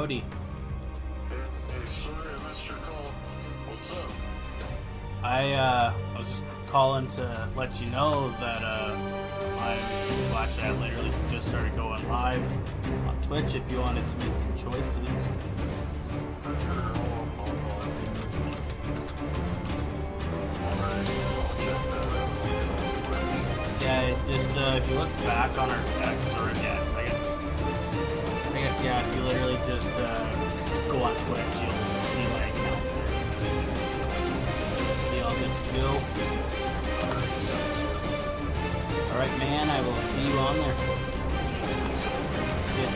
Howdy. Hey, sorry I missed your call. What's up? I was just calling to let you know that I literally just started going live on Twitch if you wanted to make some choices. Yeah, just if you look back on our text, or yeah, I guess yeah, if you literally just go on Twitch, you'll see my account there. See, all good to go. Alright, man, I will see you on there. See ya.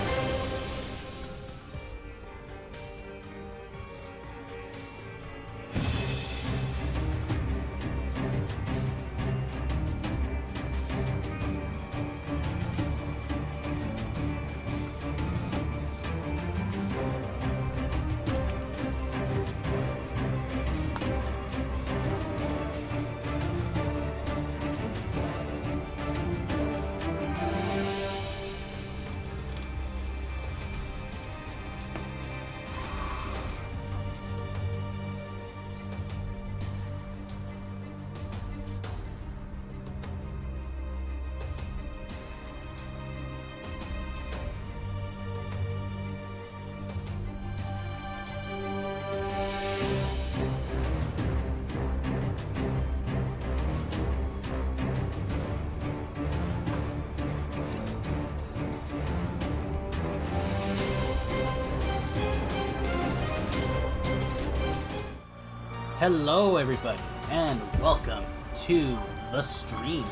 Hello everybody, and welcome to the stream.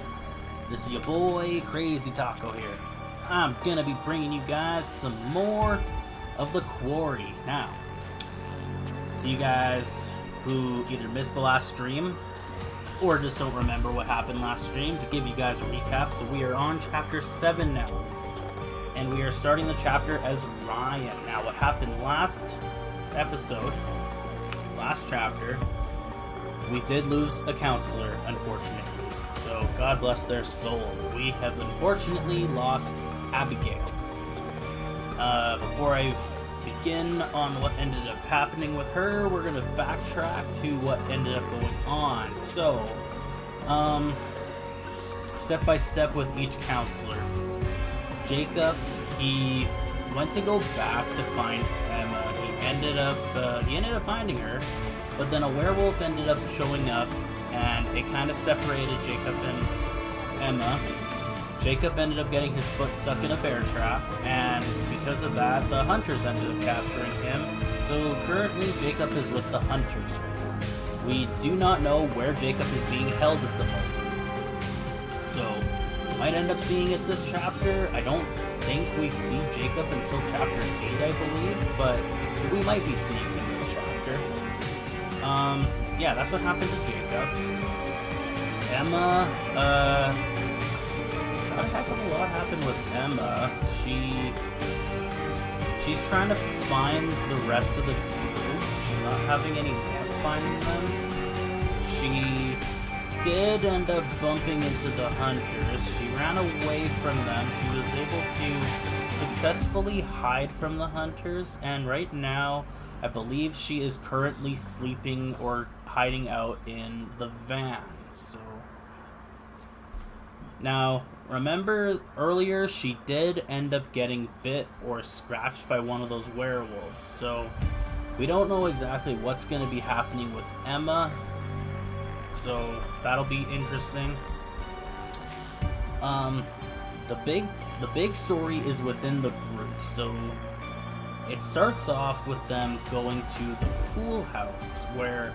This is your boy, Crazy Taco here. I'm gonna be bringing you guys some more of the Quarry. Now, to you guys who either missed the last stream, or just don't remember what happened last stream, to give you guys a recap, so we are on chapter 7 now. And we are starting the chapter as Ryan. Now, what happened last episode, last chapter, we did lose a counselor, unfortunately. So, God bless their soul. We have unfortunately lost Abigail. Before I begin on what ended up happening with her, we're going to backtrack to what ended up going on. So, step by step with each counselor. Jacob, he went to go back to find Emma. He ended up finding her. But then a werewolf ended up showing up, and it kind of separated Jacob and Emma. Jacob ended up getting his foot stuck in a bear trap, and because of that, the hunters ended up capturing him. So currently, Jacob is with the hunters right now. We do not know where Jacob is being held at the moment. So, we might end up seeing it this chapter. I don't think we see Jacob until chapter 8, I believe, but we might be seeing him this chapter. Yeah, that's what happened to Jacob. Emma, a heck of a lot happened with Emma. She's trying to find the rest of the group. She's not having any luck finding them. She did end up bumping into the hunters. She ran away from them. She was able to successfully hide from the hunters, and right now, I believe she is currently sleeping or hiding out in the van. So, now, remember earlier she did end up getting bit or scratched by one of those werewolves. So, we don't know exactly what's going to be happening with Emma. So, that'll be interesting. The big story is within the group. So, it starts off with them going to the pool house where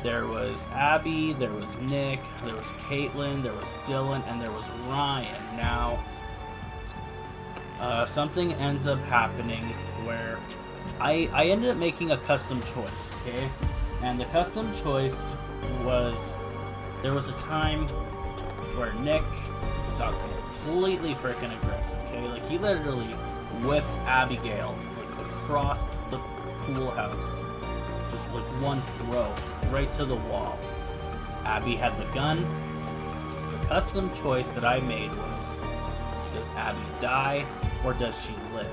there was Abby, there was Nick, there was Caitlin, there was Dylan, and there was Ryan. Now, something ends up happening where I ended up making a custom choice, okay? And the custom choice was, there was a time where Nick got completely freaking aggressive, okay? Like, he literally whipped Abigail across the pool house, just like one throw, right to the wall. Abby had the gun. The custom choice that I made was, does Abby die or does she live?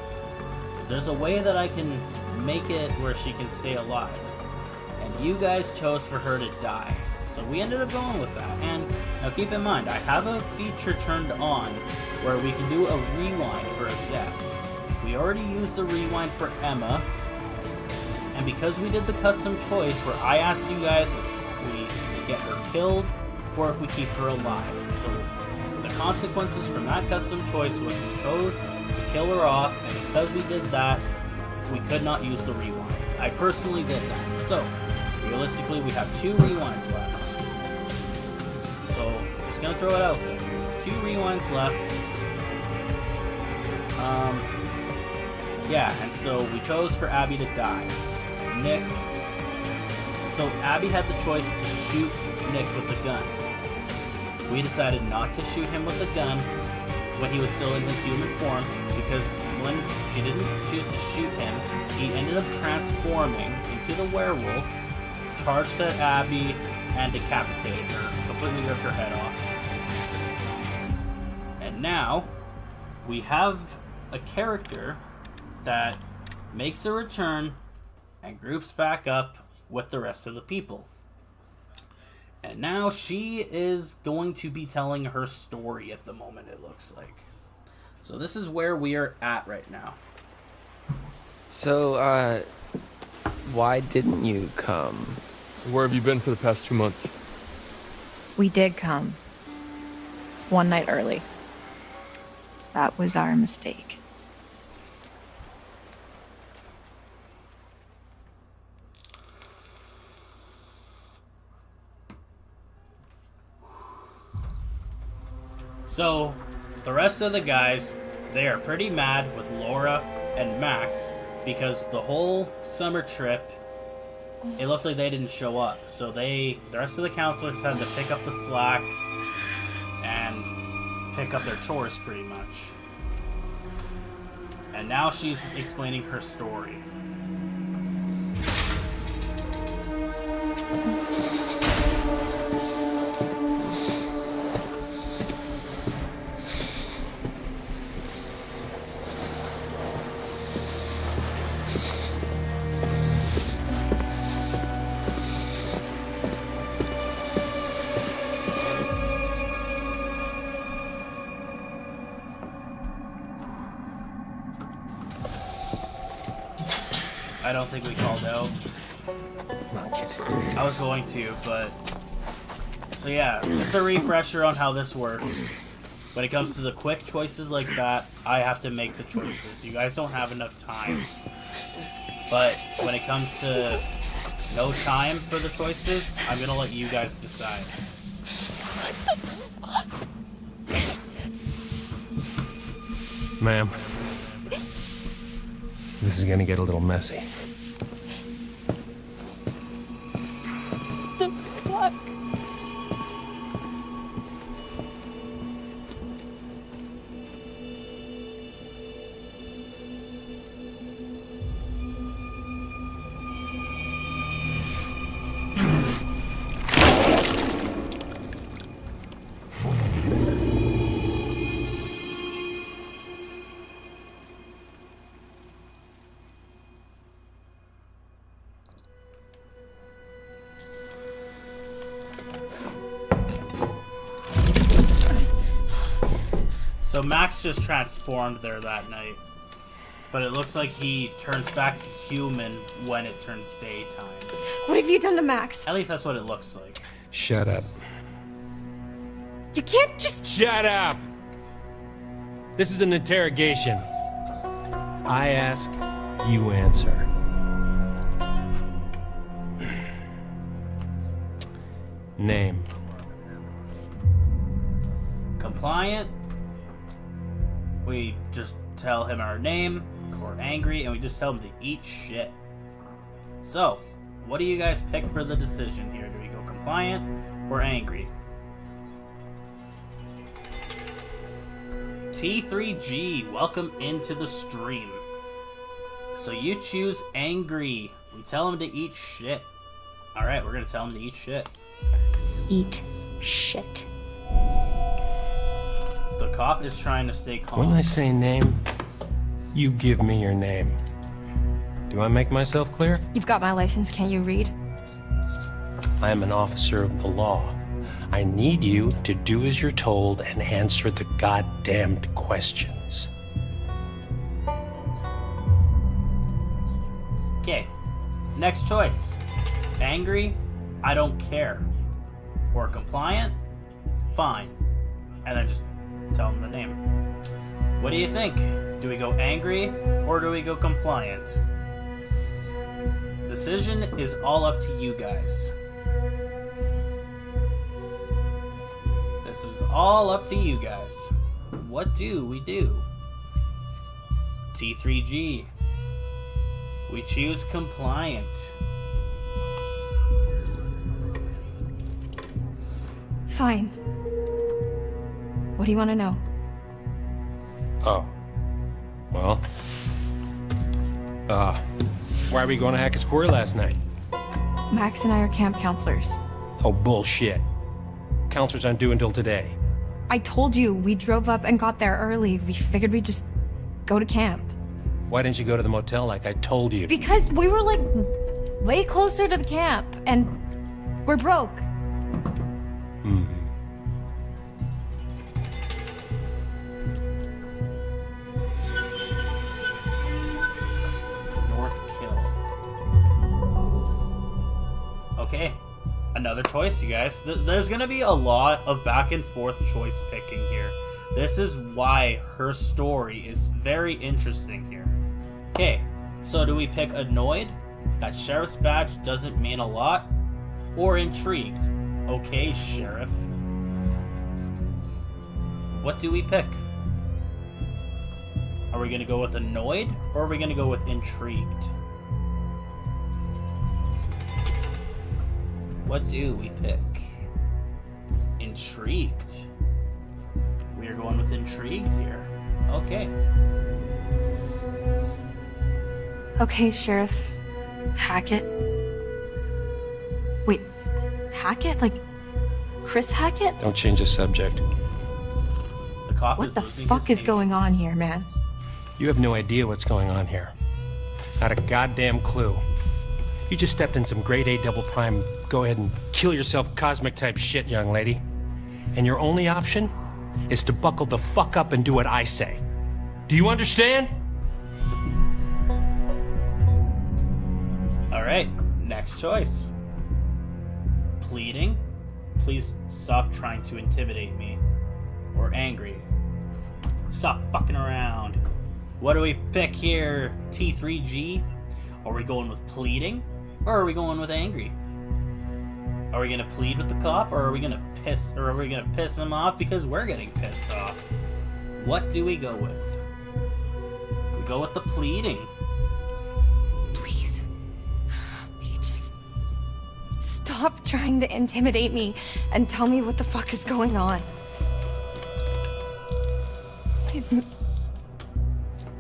Because there's a way that I can make it where she can stay alive. And you guys chose for her to die. So we ended up going with that. And now keep in mind, I have a feature turned on where we can do a rewind for a death. We already used the rewind for Emma. And because we did the custom choice where I asked you guys if we get her killed or if we keep her alive. So the consequences from that custom choice was we chose to kill her off, and because we did that, we could not use the rewind. I personally did that. So realistically, we have 2 rewinds left. So just gonna throw it out there. 2 rewinds left. Yeah, and so we chose for Abby to die. Nick. So Abby had the choice to shoot Nick with the gun. We decided not to shoot him with the gun when he was still in his human form, because when she didn't choose to shoot him, he ended up transforming into the werewolf, charged at Abby, and decapitated her, completely ripped her head off. And now, we have a character that makes a return and groups back up with the rest of the people. And now she is going to be telling her story at the moment, it looks like. So this is where we are at right now. So, why didn't you come? Where have you been for the past 2 months? We did come. One night early. That was our mistake. So, the rest of the guys, they are pretty mad with Laura and Max because the whole summer trip, it looked like they didn't show up. So the rest of the counselors had to pick up the slack and pick up their chores pretty much. And now she's explaining her story. I don't think we called out. Not kidding. I was going to, but... So yeah, just a refresher on how this works. When it comes to the quick choices like that, I have to make the choices. You guys don't have enough time. But when it comes to no time for the choices, I'm gonna let you guys decide. Ma'am, this is gonna get a little messy. The fuck? So Max just transformed there that night. But it looks like he turns back to human when it turns daytime. What have you done to Max? At least that's what it looks like. Shut up. You can't just... Shut up! This is an interrogation. I ask, you answer. Name. Compliant. We just tell him our name, or angry, and we just tell him to eat shit. So, what do you guys pick for the decision here? Do we go compliant or angry? T3G, welcome into the stream. So you choose angry. We tell him to eat shit. Alright, we're gonna tell him to eat shit. Eat shit. The cop is trying to stay calm. When I say name, You give me your name. Do I make myself clear? You've got my license, can't you read? I am an officer of the law. I need you to do as you're told and answer the goddamned questions. Okay, next choice. Angry? I don't care. Or compliant? Fine. And then just tell them the name. What do you think? Do we go angry or do we go compliant? Decision is all up to you guys. This is all up to you guys. What do we do? T3G. We choose compliant. Fine. What do you want to know? Oh. Well. Why are we going to Hackett's Quarry last night? Max and I are camp counselors. Oh, bullshit. Counselors aren't due until today. I told you, we drove up and got there early. We figured we'd just go to camp. Why didn't you go to the motel like I told you? Because we were like way closer to the camp and we're broke. North Kill. Okay, another choice, you guys. There's gonna be a lot of back and forth choice picking here. This is why her story is very interesting here. Okay, so do we pick annoyed? That sheriff's badge doesn't mean a lot? Or intrigued? Okay, sheriff. What do we pick? Are we gonna go with annoyed or are we gonna go with intrigued? What do we pick? Intrigued. We are going with intrigued here. Okay. Okay, Sheriff Hackett. Wait, Hackett? Like Chris Hackett? Don't change the subject. The cop What is the losing fuck his is going on patience. here, man? You have no idea what's going on here. Not a goddamn clue. You just stepped in some grade A double prime, go ahead and kill yourself cosmic type shit, young lady. And your only option is to buckle the fuck up and do what I say. Do you understand? Alright, next choice. Pleading? Please stop trying to intimidate me. Or angry. Stop fucking around. What do we pick here, T3G? Are we going with pleading? Or are we going with angry? Are we gonna plead with the cop or are we gonna piss him off because we're getting pissed off? What do we go with? We go with the pleading. Please. You just stop trying to intimidate me and tell me what the fuck is going on.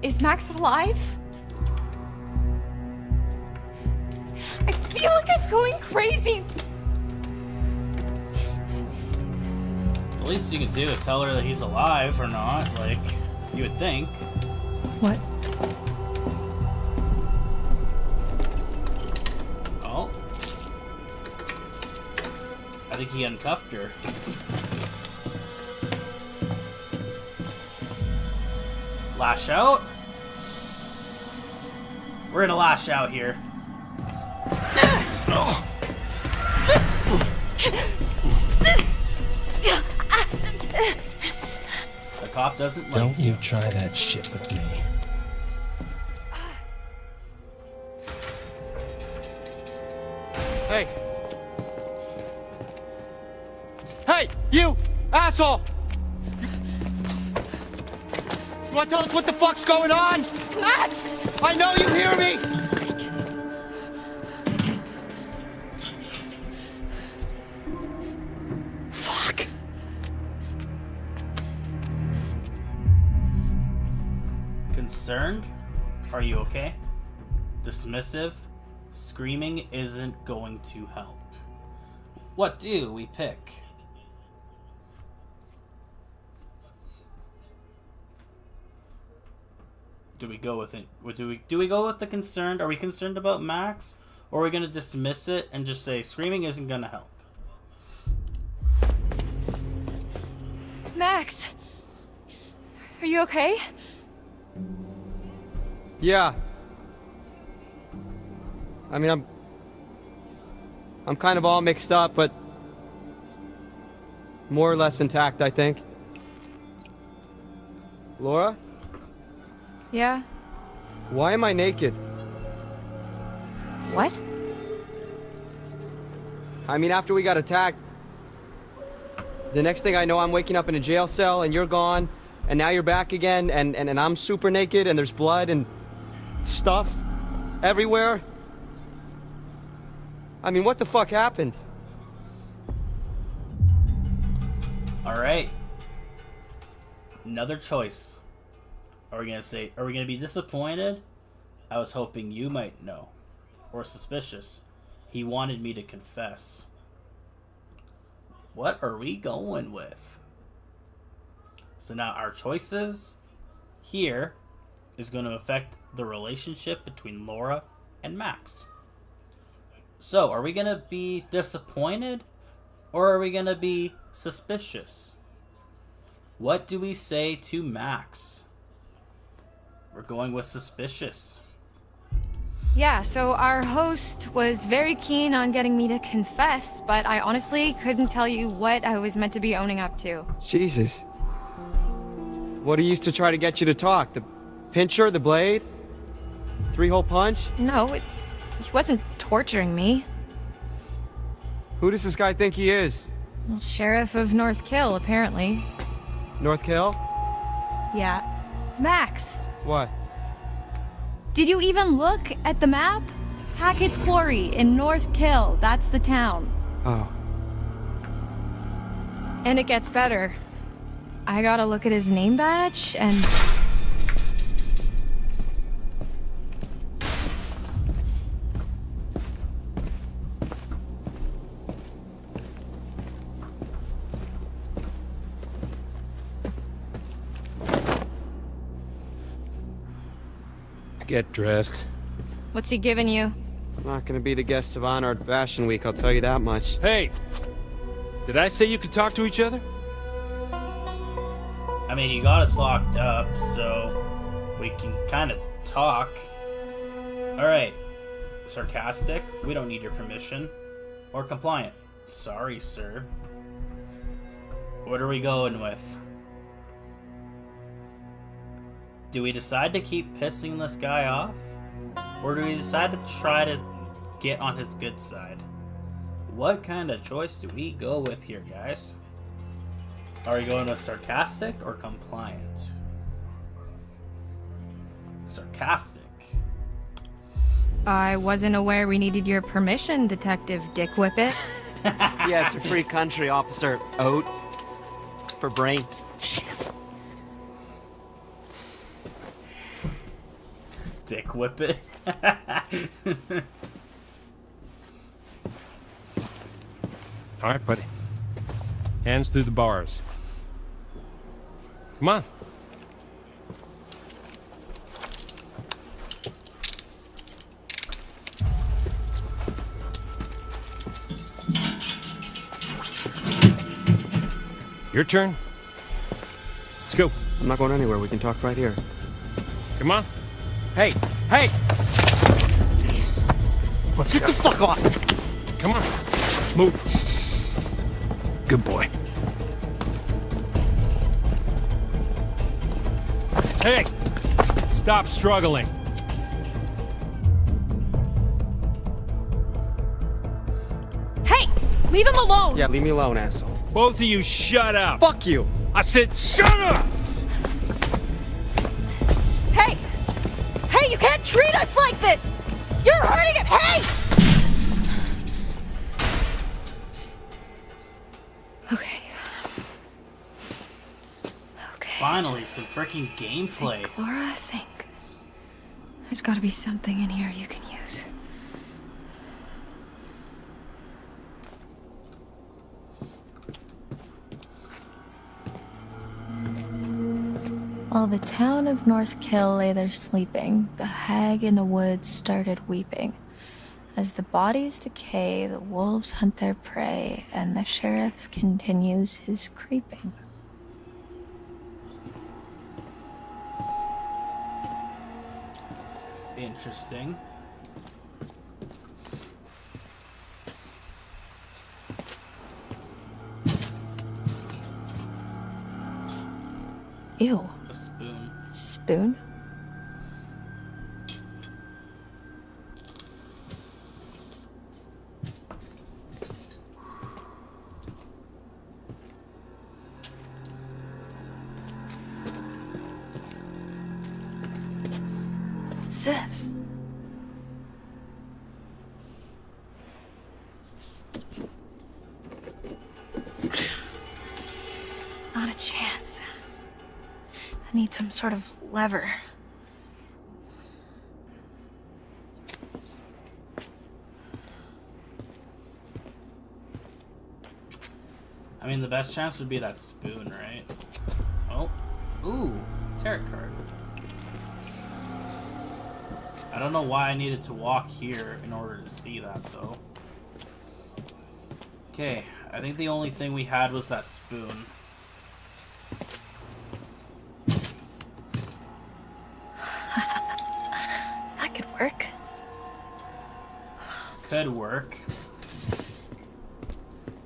Is Max alive? I feel like I'm going crazy. The least you can do is tell her that he's alive or not, like, you would think. What? Oh. I think he uncuffed her. Lash out? We're gonna lash out here. The cop doesn't like Don't you try that shit with me. Hey! Hey, you! Asshole! You wanna tell us what the fuck's going on? Max! I know you hear me! Fuck. Concerned? Are you okay? Dismissive? Screaming isn't going to help. What do we pick? do we go with it? Do we go with the concerned? Are we concerned about Max, or are we gonna dismiss it and just say screaming isn't gonna help? Max! Are you okay? Yeah. I mean, I'm kind of all mixed up, but more or less intact, I think. Laura? Yeah? Why am I naked? What? I mean, after we got attacked, the next thing I know, I'm waking up in a jail cell and you're gone, and now you're back again, and I'm super naked, and there's blood and stuff everywhere. I mean, what the fuck happened? Alright. Another choice. Are we gonna be disappointed? I was hoping you might know. Or suspicious. He wanted me to confess. What are we going with? So now our choices here is going to affect the relationship between Laura and Max. So are we going to be disappointed, or are we going to be suspicious? What do we say to Max? We're going with suspicious. Yeah, so our host was very keen on getting me to confess, but I honestly couldn't tell you what I was meant to be owning up to. Jesus. What he used to try to get you to talk? The pincher, the blade? 3-hole punch? No, he wasn't torturing me. Who does this guy think he is? Well, Sheriff of North Kill, apparently. North Kill? Yeah. Max, What? did you even look at the map? Hackett's Quarry in North Kill, that's the town. Oh. And it gets better. I got a look at his name badge, and... Get dressed. What's he giving you? I'm not gonna be the guest of honor at Fashion Week, I'll tell you that much. Hey! Did I say you could talk to each other? I mean, you got us locked up, so we can kind of talk. Alright. Sarcastic? We don't need your permission. Or compliant? Sorry, sir. What are we going with? Do we decide to keep pissing this guy off? Or do we decide to try to get on his good side? What kind of choice do we go with here, guys? Are we going with sarcastic or compliant? Sarcastic. I wasn't aware we needed your permission, Detective Dick Whippet. Yeah, it's a free country, Officer Oat. For brains. Dick Whippet. All right, buddy. Hands through the bars. Come on. Your turn. Let's go. I'm not going anywhere, we can talk right here. Come on. Hey! Hey! Let's Get go. the fuck off! Come on. Move. Good boy. Hey! Stop struggling. Hey! Leave him alone! Yeah, leave me alone, asshole. Both of you shut up. Fuck you! I said shut up! Hey! Hey, you can't treat us like this! You're hurting it! Hey! Okay. Okay. Finally, some freaking gameplay. Think, Laura, think. There's gotta be something in here you can use. While the town of North Kill lay there sleeping, the hag in the woods started weeping. As the bodies decay, the wolves hunt their prey, and the sheriff continues his creeping. Interesting. Ew. A spoon. Spoon? What's this? Not a chance. I need some sort of lever. I mean, the best chance would be that spoon, right? Oh. Ooh. Tarot card. I don't know why I needed to walk here in order to see that, though. Okay. I think the only thing we had was that spoon. That could work. Could work.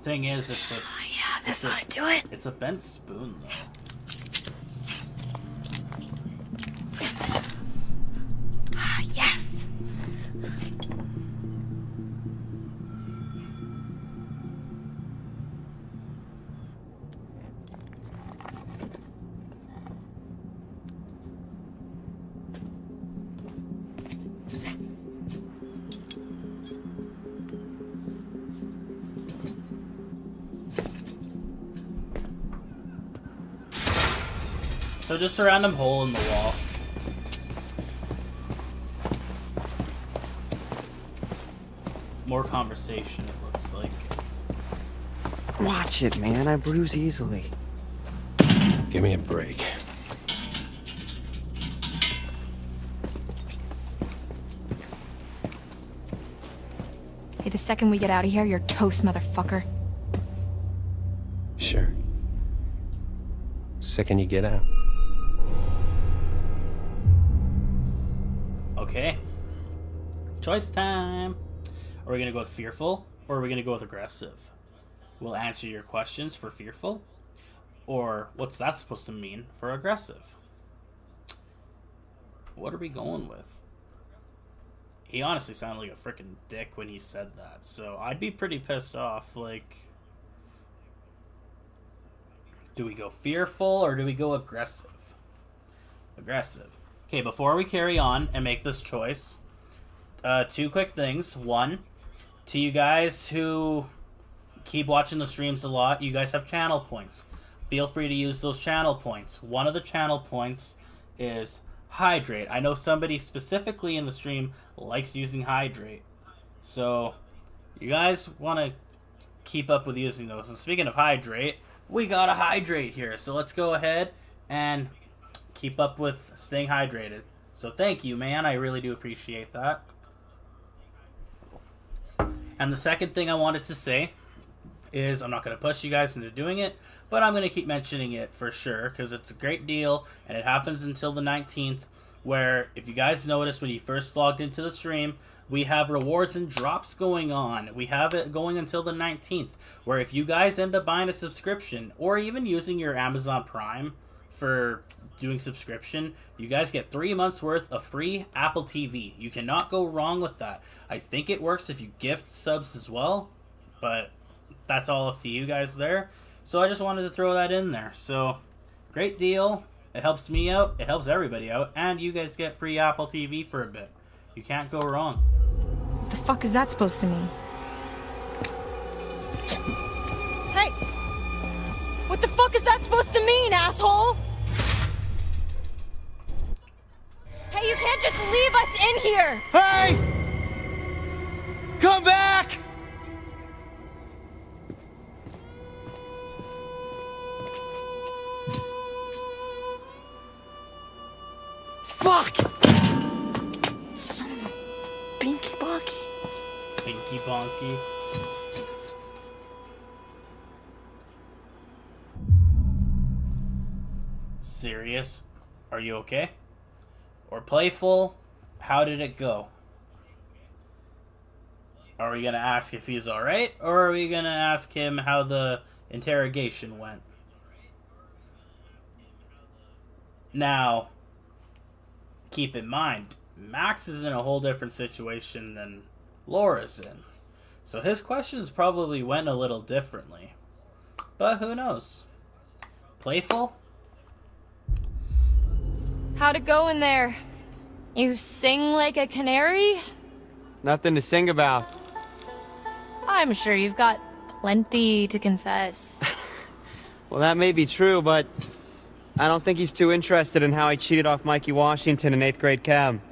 Thing is, it's a... Oh, yeah, this ought to do it. It's a bent spoon, though. Yes. So just a random hole in the wall. More conversation, it looks like. Watch it, man. I bruise easily. Give me a break. Hey, the second we get out of here, you're toast, motherfucker. Sure. Second you get out. Okay. Choice time. Are we gonna go with fearful, or are we gonna go with aggressive? We'll answer your questions for fearful, or what's that supposed to mean for aggressive? What are we going with? He honestly sounded like a freaking dick when he said that, so I'd be pretty pissed off. Like, do we go fearful or do we go aggressive? Aggressive. Okay, before we carry on and make this choice, two quick things. One, to you guys who keep watching the streams a lot, you guys have channel points. Feel free to use those channel points. One of the channel points is hydrate. I know somebody specifically in the stream likes using hydrate. So, you guys want to keep up with using those. And speaking of hydrate, we got to hydrate here. So let's go ahead and keep up with staying hydrated. So thank you, man. I really do appreciate that. And the second thing I wanted to say is, I'm not going to push you guys into doing it, but I'm going to keep mentioning it for sure, because it's a great deal, and it happens until the 19th, where, if you guys noticed when you first logged into the stream, we have rewards and drops going on. We have it going until the 19th, where if you guys end up buying a subscription, or even using your Amazon Prime for doing subscription, you guys get 3 months worth of free Apple TV. You cannot go wrong with that. I think it works if you gift subs as well, but that's all up to you guys there. So I just wanted to throw that in there. So great deal. It helps me out, it helps everybody out, and you guys get free Apple TV for a bit. You can't go wrong. What the fuck is that supposed to mean? Hey! What the fuck is that supposed to mean, asshole? Hey, you can't just leave us in here! Hey! Come back! Pinky Bonky. Serious? Are you okay? Or playful? How did it go? Are we gonna ask if he's alright? Or are we gonna ask him how the interrogation went? Now, keep in mind, Max is in a whole different situation than Laura's in. So his questions probably went a little differently. But who knows? Playful? How'd it go in there? You sing like a canary? Nothing to sing about. I'm sure you've got plenty to confess. Well, that may be true, but I don't think he's too interested in how I cheated off Mikey Washington in 8th grade chem.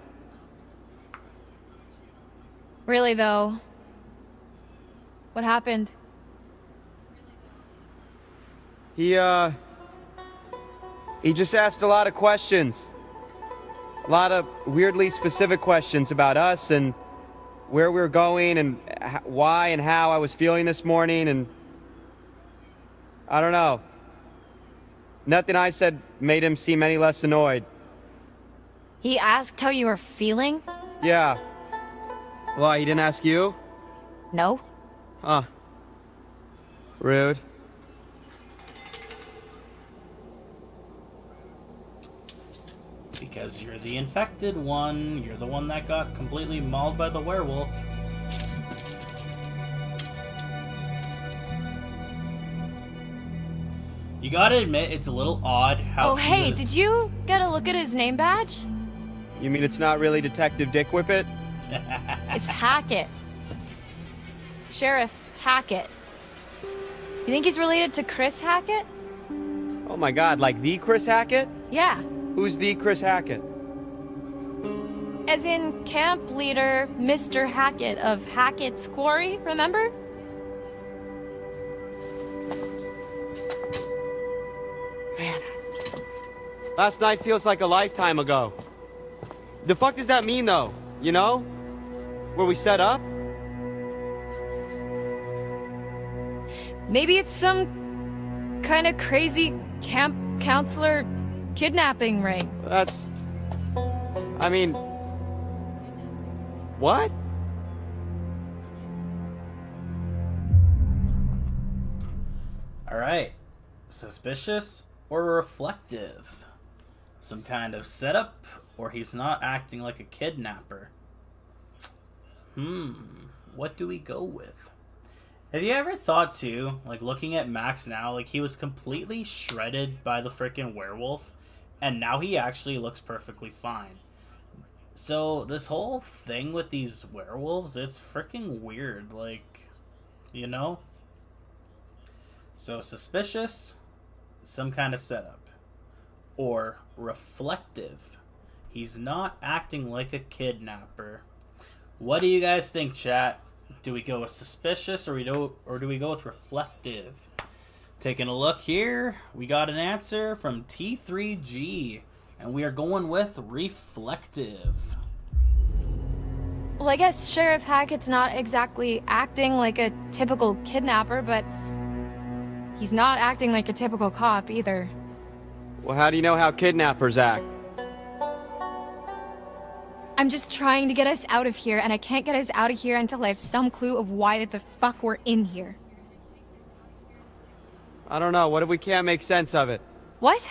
Really, though? What happened? He just asked a lot of questions. A lot of weirdly specific questions about us and where we were going and why and how I was feeling this morning, and I don't know. Nothing I said made him seem any less annoyed. He asked how you were feeling? Yeah. Why, he didn't ask you? No. Huh. Rude. Because you're the infected one. You're the one that got completely mauled by the werewolf. You gotta admit, it's a little odd how. Oh, hey, did you get a look at his name badge? You mean it's not really Detective Dick Whippet? It's Hackett. Sheriff Hackett. You think he's related to Chris Hackett? Oh my god, like the Chris Hackett? Yeah. Who's the Chris Hackett? As in camp leader Mr. Hackett of Hackett's Quarry, remember? Man, last night feels like a lifetime ago. The fuck does that mean, though? You know? Were we set up? Maybe it's some kind of crazy camp counselor kidnapping ring. That's... I mean... What? Alright. Suspicious or reflective? Some kind of setup, or he's not acting like a kidnapper? What do we go with? Have you ever thought too, like looking at Max now, like he was completely shredded by the freaking werewolf, and now he actually looks perfectly fine. So this whole thing with these werewolves, it's freaking weird, like, you know? So suspicious, some kind of setup. Or reflective. He's not acting like a kidnapper. What do you guys think, chat? Do we go with suspicious or do we go with reflective? Taking a look here, we got an answer from T3G, and we are going with reflective. Well, I guess Sheriff Hackett's not exactly acting like a typical kidnapper, but he's not acting like a typical cop either. Well, how do you know how kidnappers act? I'm just trying to get us out of here, and I can't get us out of here until I have some clue of why the fuck we're in here. I don't know. What if we can't make sense of it? What?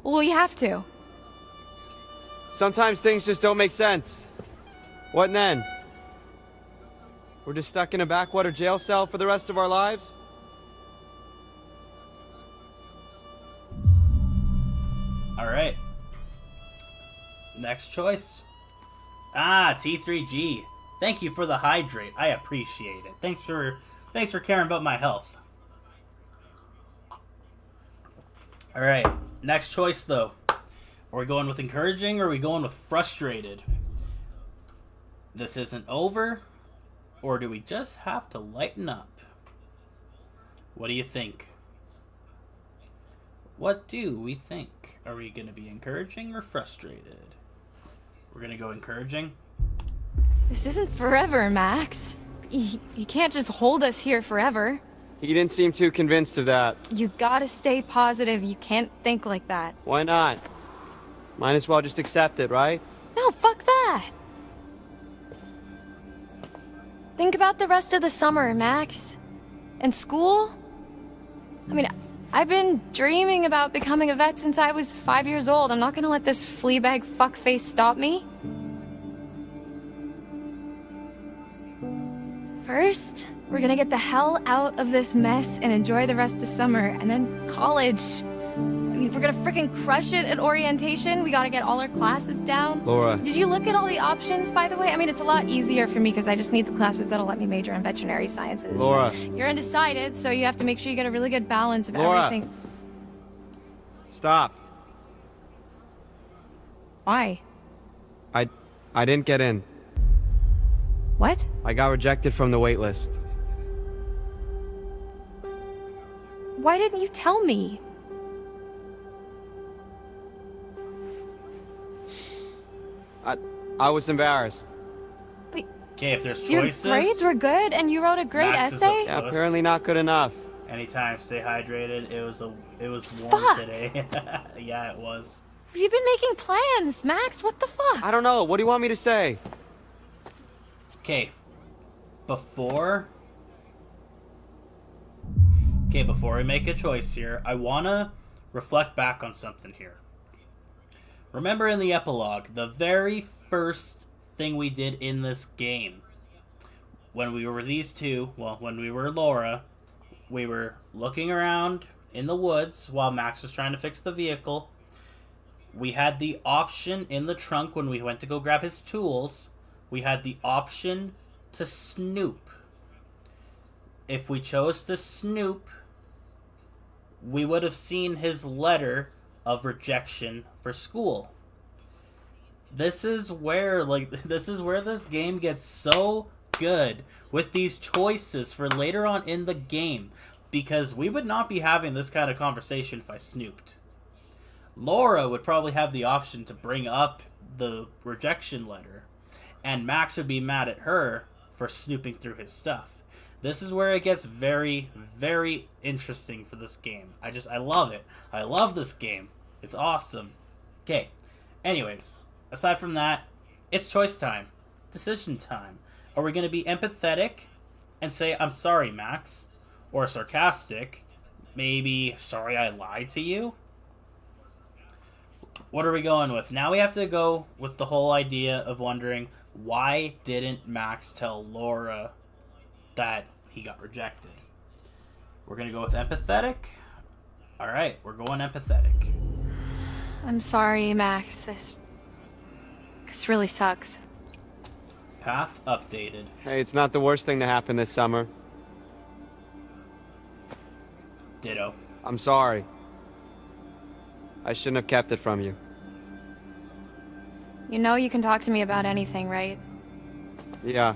Well, we have to. Sometimes things just don't make sense. What then? We're just stuck in a backwater jail cell for the rest of our lives? Alright. Next choice. Ah, T3G. Thank you for the hydrate. I appreciate it. Thanks for caring about my health. Alright. Next choice though. Are we going with encouraging or are we going with frustrated? This isn't over, or do we just have to lighten up? What do you think? What do we think? Are we going to be encouraging or frustrated? We're going to go encouraging. This isn't forever, Max. You can't just hold us here forever. He didn't seem too convinced of that. You gotta stay positive. You can't think like that. Why not? Might as well just accept it, right? No, fuck that. Think about the rest of the summer, Max. And school? I mean, I've been dreaming about becoming a vet since I was 5 years old. I'm not gonna let this fleabag fuckface stop me. First, we're gonna get the hell out of this mess and enjoy the rest of summer, and then college. I mean, we're gonna freaking crush it at orientation. We gotta get all our classes down. Laura. Did you look at all the options, by the way? I mean, it's a lot easier for me because I just need the classes that'll let me major in veterinary sciences. Laura. You're undecided, so you have to make sure you get a really good balance of Laura. everything. Stop. Why? I didn't get in. What? I got rejected from the wait list. Why didn't you tell me? I was embarrassed. Okay, if there's Your choices, grades were good and you wrote a great Max is essay? Yeah, apparently not good enough. anytime stay hydrated. It was warm Fuck. today. Yeah, it was. You've been making plans, Max. What the fuck? I don't know. What do you want me to say? Okay, before we make a choice here, I wanna reflect back on something here. Remember in the epilogue, the very first thing we did in this game, when we were when we were Laura, we were looking around in the woods while Max was trying to fix the vehicle. We had the option in the trunk when we went to go grab his tools. We had the option to snoop. If we chose to snoop, we would have seen his letter of rejection for school. This is where this game gets so good with these choices for later on in the game, because we would not be having this kind of conversation if I snooped. Laura would probably have the option to bring up the rejection letter, and Max would be mad at her for snooping through his stuff. This is where it gets very, very interesting for this game. I love it. I love this game. It's awesome. Okay. Anyways, aside from that, it's choice time. Decision time. Are we going to be empathetic and say, I'm sorry, Max? Or sarcastic, maybe, sorry I lied to you? What are we going with? Now we have to go with the whole idea of wondering, why didn't Max tell Laura that he got rejected? We're going to go with empathetic. All right, we're going empathetic. I'm sorry, Max. This really sucks. Path updated. Hey, it's not the worst thing to happen this summer. Ditto. I'm sorry. I shouldn't have kept it from you. You know you can talk to me about anything, right? Yeah.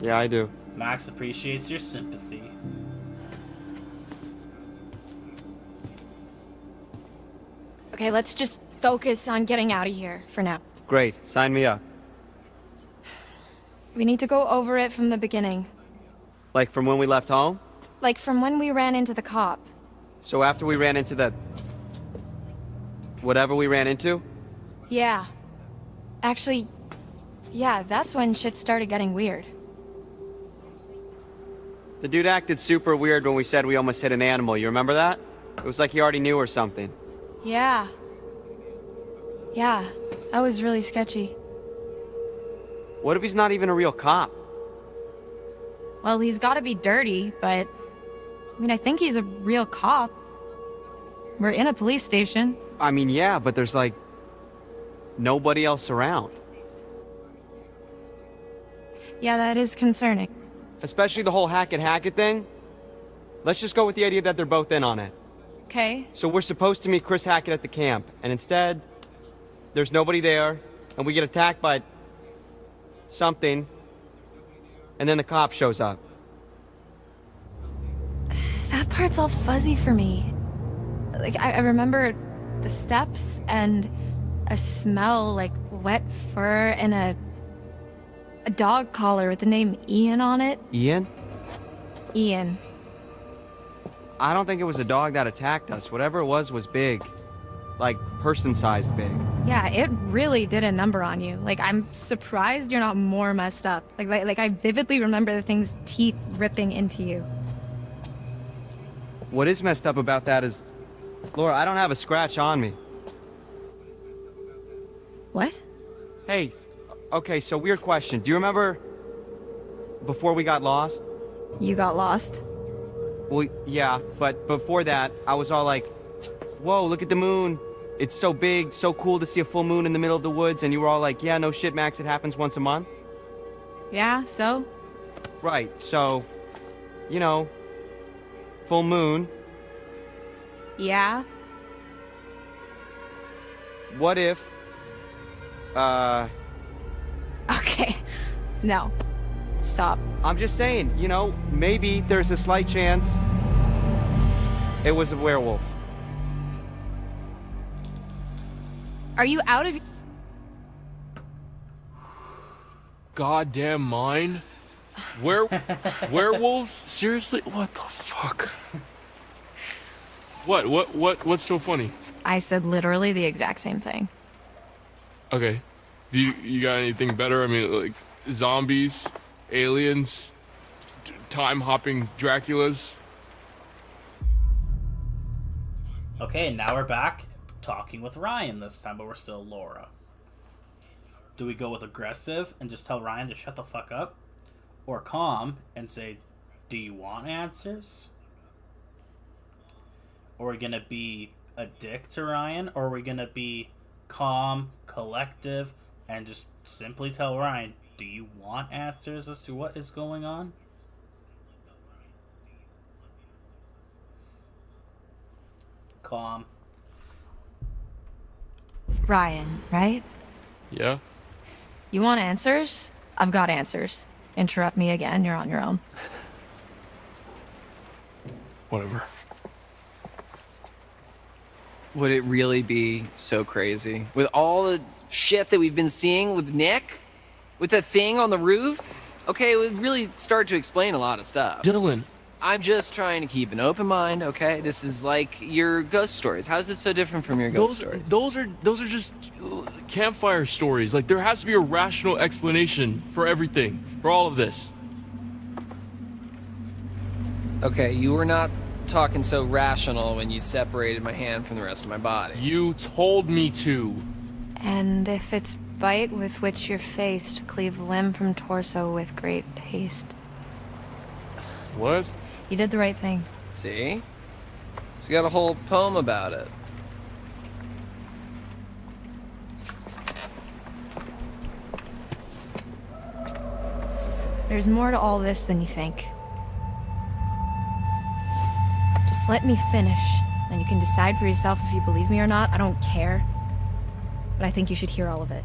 Yeah, I do. Max appreciates your sympathy. Okay, let's just focus on getting out of here for now. Great. Sign me up. We need to go over it from the beginning. Like from when we left home? Like from when we ran into the cop. So after we ran into the... whatever we ran into? Yeah. Actually, yeah, that's when shit started getting weird. The dude acted super weird when we said we almost hit an animal. You remember that? It was like he already knew or something. Yeah. Yeah, that was really sketchy. What if he's not even a real cop? Well, he's gotta be dirty, but... I mean, I think he's a real cop. We're in a police station. I mean, yeah, but there's like... nobody else around. Yeah, that is concerning. Especially the whole Hackett thing. Let's just go with the idea that they're both in on it. Okay. So we're supposed to meet Chris Hackett at the camp, and instead, there's nobody there, and we get attacked by... something, and then the cop shows up. That part's all fuzzy for me. Like, I remember the steps and a smell like wet fur and a a dog collar with the name Ian on it. Ian? Ian. I don't think it was a dog that attacked us. Whatever it was big. Like, person-sized big. Yeah, it really did a number on you. Like, I'm surprised you're not more messed up. Like I vividly remember the thing's teeth ripping into you. What is messed up about that is... Laura, I don't have a scratch on me. What? Hey, okay, so weird question. Do you remember before we got lost? You got lost? Well, yeah, but before that, I was all like, whoa, look at the moon. It's so big, so cool to see a full moon in the middle of the woods. And you were all like, yeah, no shit, Max, it happens once a month. Yeah, so? Right, so, you know, full moon. Yeah. What if, Okay. No. Stop. I'm just saying, you know, maybe there's a slight chance it was a werewolf. Are you out of... Goddamn mine? Werewolves? Seriously? What the fuck? What's so funny? I said literally the exact same thing. Okay. Do you got anything better? I mean, like, zombies? Aliens? Time-hopping Draculas? Okay, now we're back talking with Ryan this time, but we're still Laura. Do we go with aggressive and just tell Ryan to shut the fuck up? Or calm and say, do you want answers? Or are we gonna be a dick to Ryan? Or are we gonna be calm, collective, and just simply tell Ryan, do you want answers as to what is going on? Calm. Ryan, right? Yeah? You want answers? I've got answers. Interrupt me again, you're on your own. Whatever. Would it really be so crazy? With all the shit that we've been seeing with Nick? With the thing on the roof? Okay, it would really start to explain a lot of stuff. Dylan. I'm just trying to keep an open mind, okay? This is like your ghost stories. How is this so different from your ghost stories? Those are just campfire stories. Like, there has to be a rational explanation for everything, for all of this. Okay, you were not talking so rational when you separated my hand from the rest of my body. You told me to. And if it's bite with which you're faced, cleave limb from torso with great haste. What? You did the right thing. See? She's got a whole poem about it. There's more to all this than you think. Just let me finish, then you can decide for yourself if you believe me or not. I don't care. But I think you should hear all of it.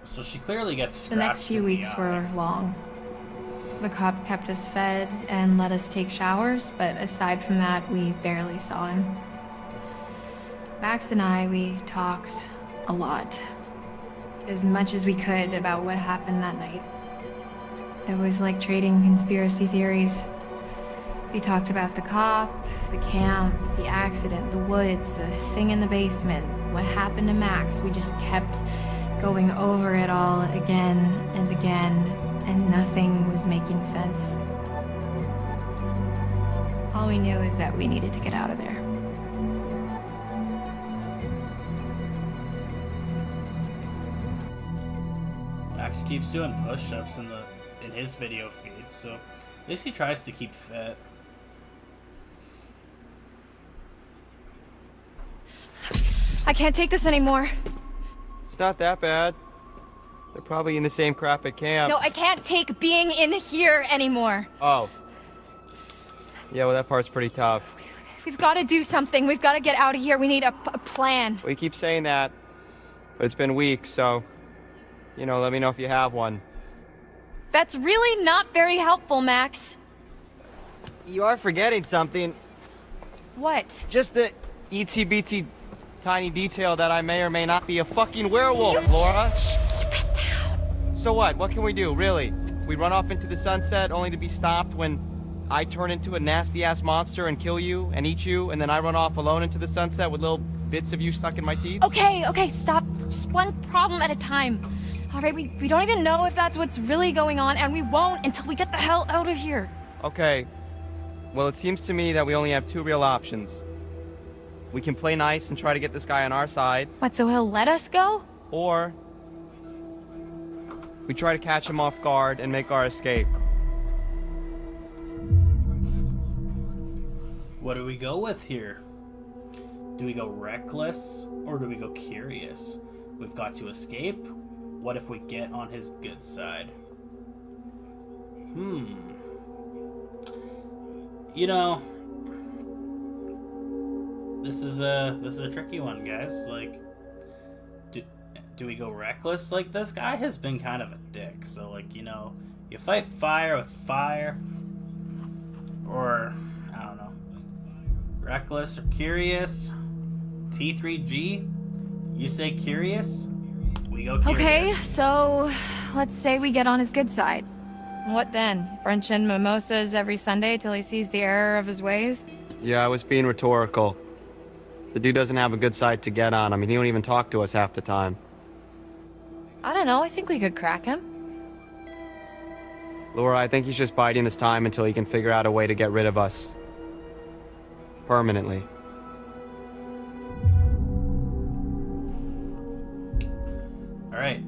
So she clearly gets scratched. The next few in weeks the eye. were long. The cop kept us fed and let us take showers, but aside from that, we barely saw him. Max and I, we talked a lot. As much as we could about what happened that night. It was like trading conspiracy theories. We talked about the cop, the camp, the accident, the woods, the thing in the basement, what happened to Max. We just kept going over it all again and again, and nothing was making sense. All we knew is that we needed to get out of there. Max keeps doing push-ups in his video feed, so at least he tries to keep fit. I can't take this anymore. It's not that bad. They're probably in the same crap at camp. No, I can't take being in here anymore. Oh. Yeah, well, that part's pretty tough. We've got to do something. We've got to get out of here. We need a plan. We keep saying that, but it's been weeks, so, you know, let me know if you have one. That's really not very helpful, Max. You are forgetting something. What? Just the ETBT tiny detail that I may or may not be a fucking werewolf, Laura. Keep it down. So what? What can we do, really? We run off into the sunset only to be stopped when I turn into a nasty-ass monster and kill you and eat you, and then I run off alone into the sunset with little bits of you stuck in my teeth? Okay, stop. Just one problem at a time. All right, we don't even know if that's what's really going on, and we won't until we get the hell out of here. Okay. Well, it seems to me that we only have two real options. We can play nice and try to get this guy on our side, What, so he'll let us go? or we try to catch him off guard and make our escape. What do we go with here? Do we go reckless or do we go curious? We've got to escape. What if we get on his good side? You know, this is a tricky one, guys. Like, do we go reckless? Like, this guy has been kind of a dick. So, like, you know, you fight fire with fire, or I don't know, reckless or curious. T3G, you say curious, we go curious. Okay, so let's say we get on his good side. What then? Brunch and mimosas every Sunday till he sees the error of his ways? Yeah, I was being rhetorical. The dude doesn't have a good side to get on. I mean, he don't even talk to us half the time. I don't know, I think we could crack him. Laura, I think he's just biding his time until he can figure out a way to get rid of us. Permanently. Alright.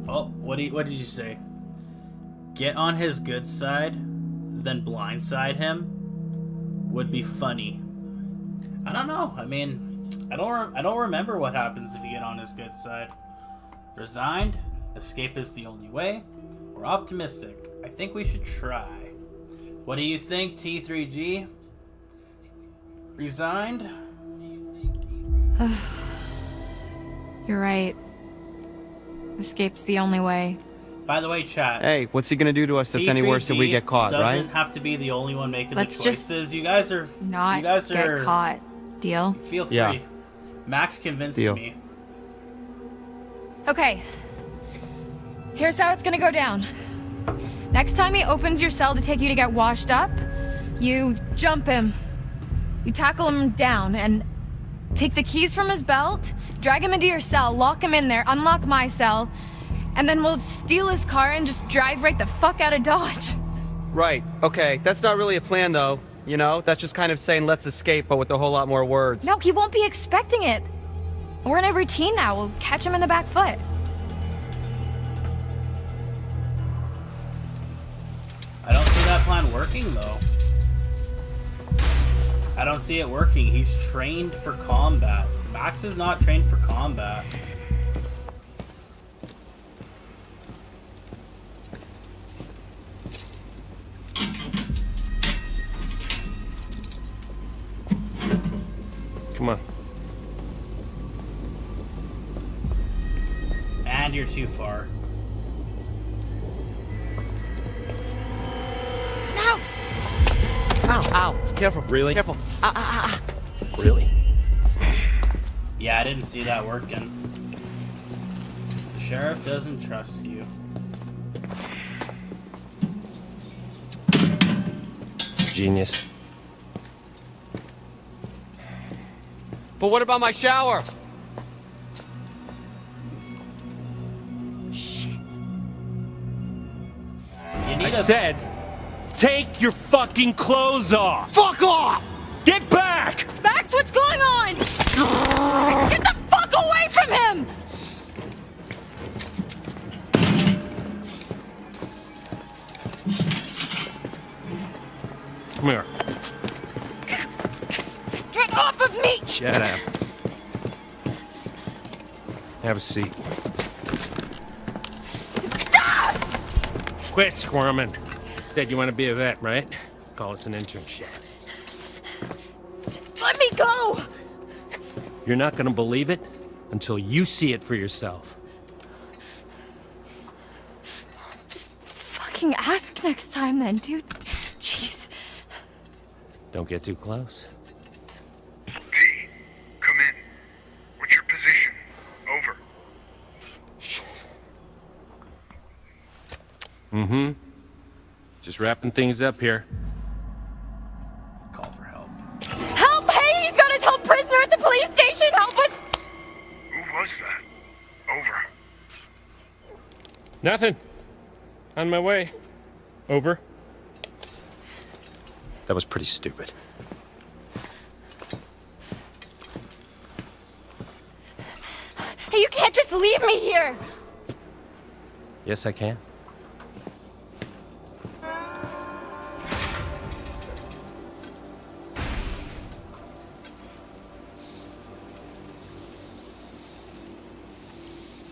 Oh, what did you say? Get on his good side, then blindside him would be funny. I don't know. I mean, I don't remember what happens if you get on his good side. Resigned, escape is the only way, or optimistic. I think we should try. What do you think, T3G? Resigned? You're right. Escape's the only way. By the way, chat. Hey, what's he gonna do to us that's any worse if we get caught, right? Doesn't have to be the only one making Let's the just choices. You guys are Not you guys get are caught. Deal? Feel free. Yeah. Max convinced Deal. me. Okay. Here's how it's gonna go down. Next time he opens your cell to take you to get washed up, you jump him. You tackle him down and take the keys from his belt, drag him into your cell, lock him in there, unlock my cell, and then we'll steal his car and just drive right the fuck out of Dodge. Right, okay. That's not really a plan, though. You know? That's just kind of saying let's escape, but with a whole lot more words. No, he won't be expecting it. We're in a routine now. We'll catch him in the back foot. I don't see that plan working, though. I don't see it working. He's trained for combat. Max is not trained for combat. Come on. And you're too far. No! Ow, ow. Careful. Really? Careful. Really? Yeah, I didn't see that working. The sheriff doesn't trust you. Genius. But what about my shower? You need I said, take your fucking clothes off! Fuck off! Get back! Max, what's going on? Get the fuck away from him! Come here. Get off of me! Shut up. Have a seat. Quit squirming. Said you want to be a vet, right? Call us an internship. Let me go! You're not gonna believe it until you see it for yourself. Just fucking ask next time then, dude. Jeez. Don't get too close. T, come in. What's your position? Over. Mm-hmm. Just wrapping things up here. Call for help. Help! Hey, he's got us held prisoner at the police station! Help us! Who was that? Over. Nothing. On my way. Over. That was pretty stupid. Hey, you can't just leave me here! Yes, I can.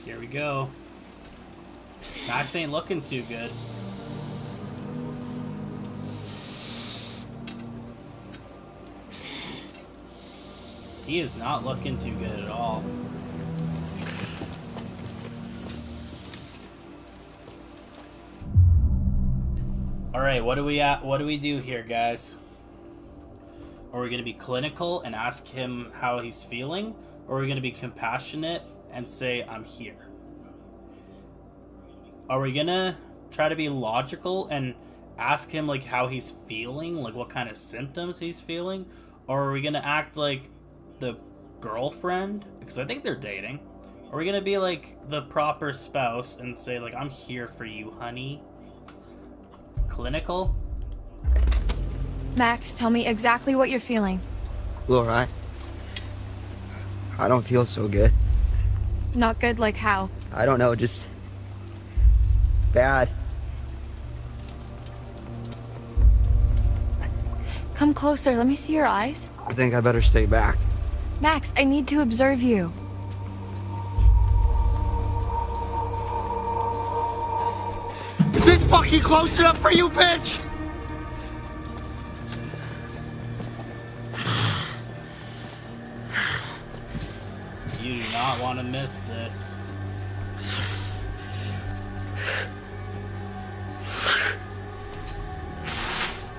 Here we go. Max ain't looking too good. He is not looking too good at all. Alright, what do we do here, guys? Are we gonna be clinical and ask him how he's feeling? Or are we gonna be compassionate and say, I'm here? Are we gonna try to be logical and ask him like how he's feeling, like what kind of symptoms he's feeling? Or are we gonna act like the girlfriend, because I think they're dating? Are we gonna be like the proper spouse and say like, I'm here for you, honey? Clinical? Max, tell me exactly what you're feeling. Laura, I don't feel so good. Not good like how? I don't know, just bad. Come closer, let me see your eyes. I think I better stay back. Max, I need to observe you. Is this fucking close enough for you, bitch? You do not want to miss this.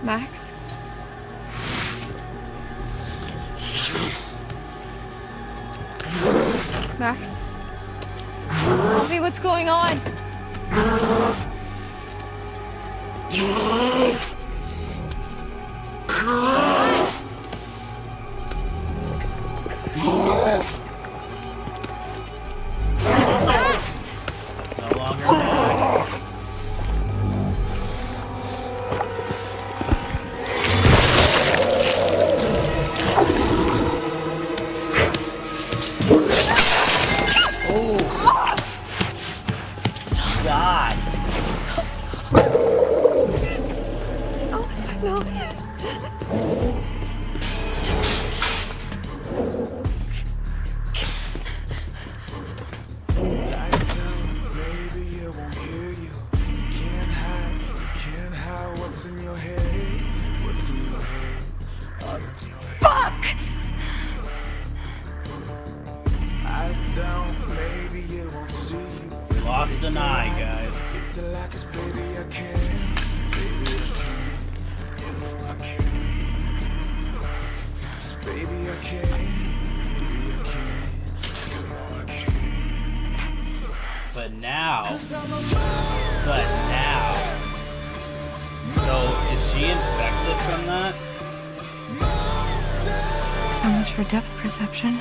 Max? Max? Tell me what's going on. Max! Max! It's no longer Max. Oh. God. Maybe it won't hear you. You can't hide what's in your head. What's in your head? Fuck! Eyes down, maybe it won't see you. We lost an eye, guys. It's like it's baby I can. Baby I can. Baby I can. Baby I can. But now. So, is she infected from that? So much for depth perception.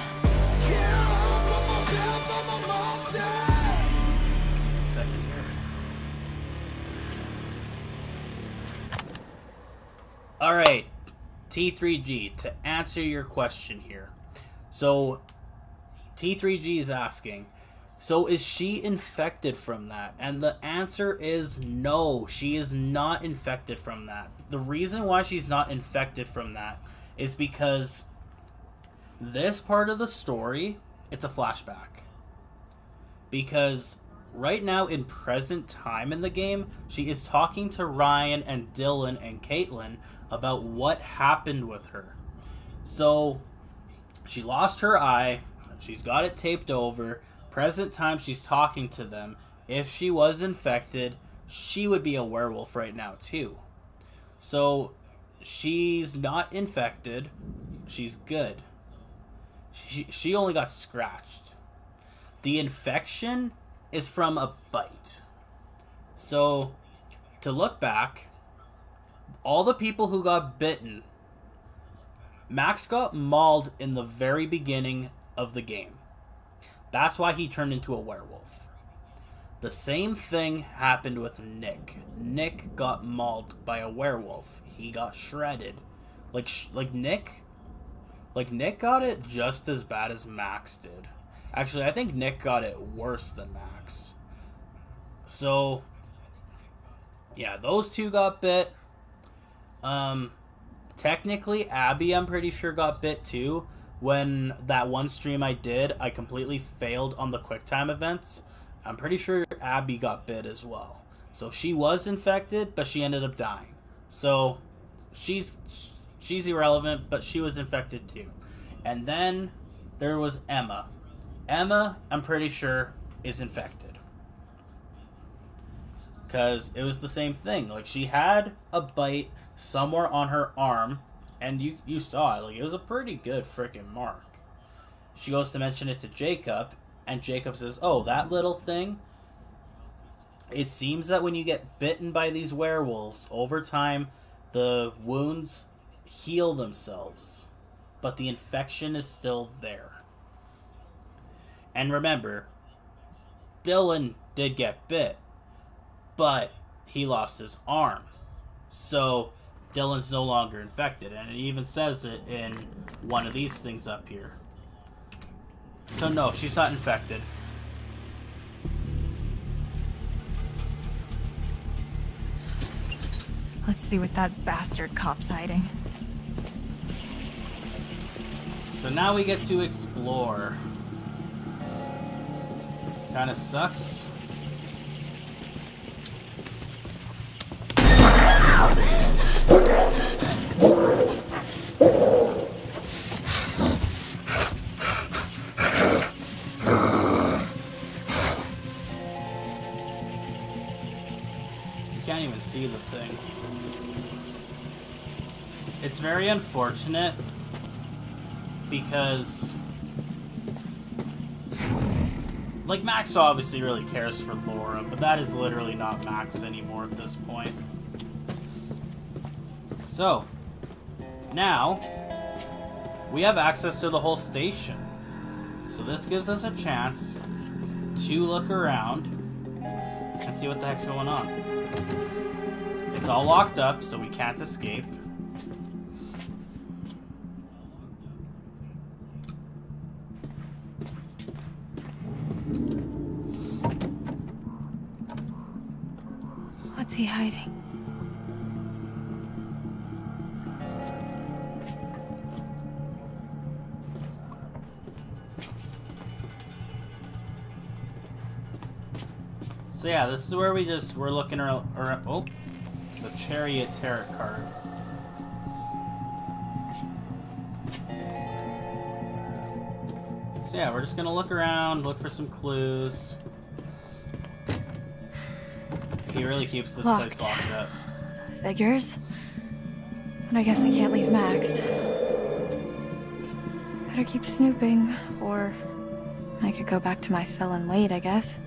Second here. Alright, T3G, to answer your question here. So, T3G is asking, so is she infected from that? And the answer is no, she is not infected from that. The reason why she's not infected from that is because this part of the story, it's a flashback. Because right now in present time in the game, she is talking to Ryan and Dylan and Caitlin about what happened with her. So she lost her eye, she's got it taped over. Present time, she's talking to them. If she was infected, she would be a werewolf right now too. So she's not infected. She's good. She only got scratched. The infection is from a bite. So, to look back, all the people who got bitten, Max got mauled in the very beginning of the game. That's why he turned into a werewolf. The same thing happened with Nick. Nick got mauled by a werewolf. He got shredded. Like Nick got it just as bad as Max did. Actually, I think Nick got it worse than Max. So, yeah, those two got bit. Technically, Abby, I'm pretty sure, got bit too. When that one stream I did, I completely failed on the QuickTime events. I'm pretty sure Abby got bit as well. So she was infected, but she ended up dying. So she's irrelevant, but she was infected too. And then there was Emma. Emma, I'm pretty sure, is infected. Because it was the same thing. Like, she had a bite somewhere on her arm, and you saw it. Like, it was a pretty good freaking mark. She goes to mention it to Jacob, and Jacob says, oh, that little thing? It seems that when you get bitten by these werewolves, over time, the wounds heal themselves, but the infection is still there. And remember, Dylan did get bit, but he lost his arm. So Dylan's no longer infected, and it even says it in one of these things up here. So no, she's not infected. Let's see what that bastard cop's hiding. So now we get to explore. Kinda sucks. You can't even see the thing. It's very unfortunate because, like, Max obviously really cares for Laura, but that is literally not Max anymore at this point. So, now, we have access to the whole station. So this gives us a chance to look around and see what the heck's going on. It's all locked up, so we can't escape. What's he hiding? So yeah, this is where we're looking around. Oh, the Chariot Tarot card. So yeah, we're just gonna look around, look for some clues. He really keeps this place locked up. Figures. And I guess I can't leave Max. Better keep snooping, or I could go back to my cell and wait, I guess.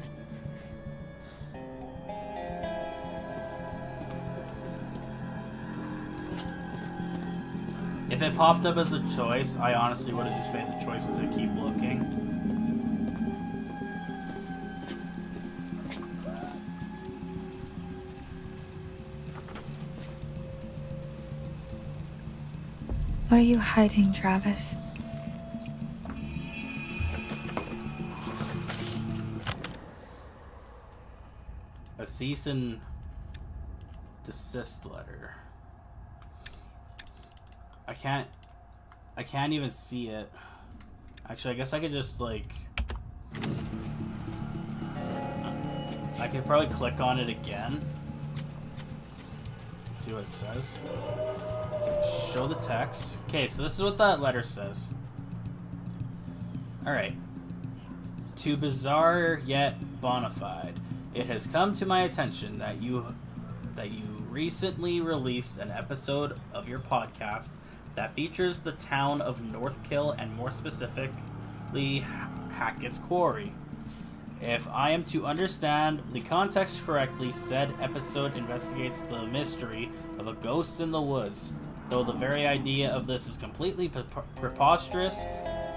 If it popped up as a choice, I honestly would have just made the choice to keep looking. What are you hiding, Travis? A cease and desist letter. I can't even see it. Actually, I guess I could just, like, I could probably click on it again. See what it says. Okay, show the text. Okay, so this is what that letter says. Alright. To bizarre yet bona fide, it has come to my attention that you recently released an episode of your podcast that features the town of Northkill and more specifically Hackett's Quarry. If I am to understand the context correctly, said episode investigates the mystery of a ghost in the woods, though the very idea of this is completely preposterous,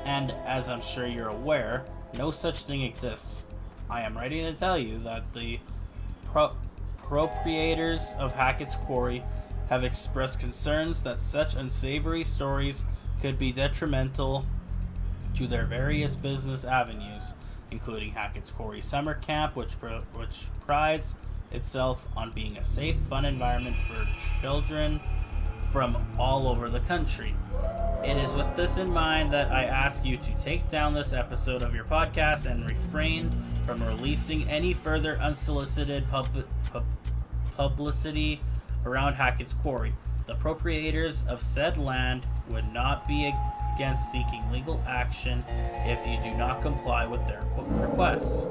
and as I'm sure you're aware, no such thing exists. I am writing to tell you that the proprietors of Hackett's Quarry have expressed concerns that such unsavory stories could be detrimental to their various business avenues, including Hackett's Quarry Summer Camp, which prides itself on being a safe, fun environment for children from all over the country. It is with this in mind that I ask you to take down this episode of your podcast and refrain from releasing any further unsolicited publicity around Hackett's Quarry. The proprietors of said land would not be against seeking legal action if you do not comply with their requests.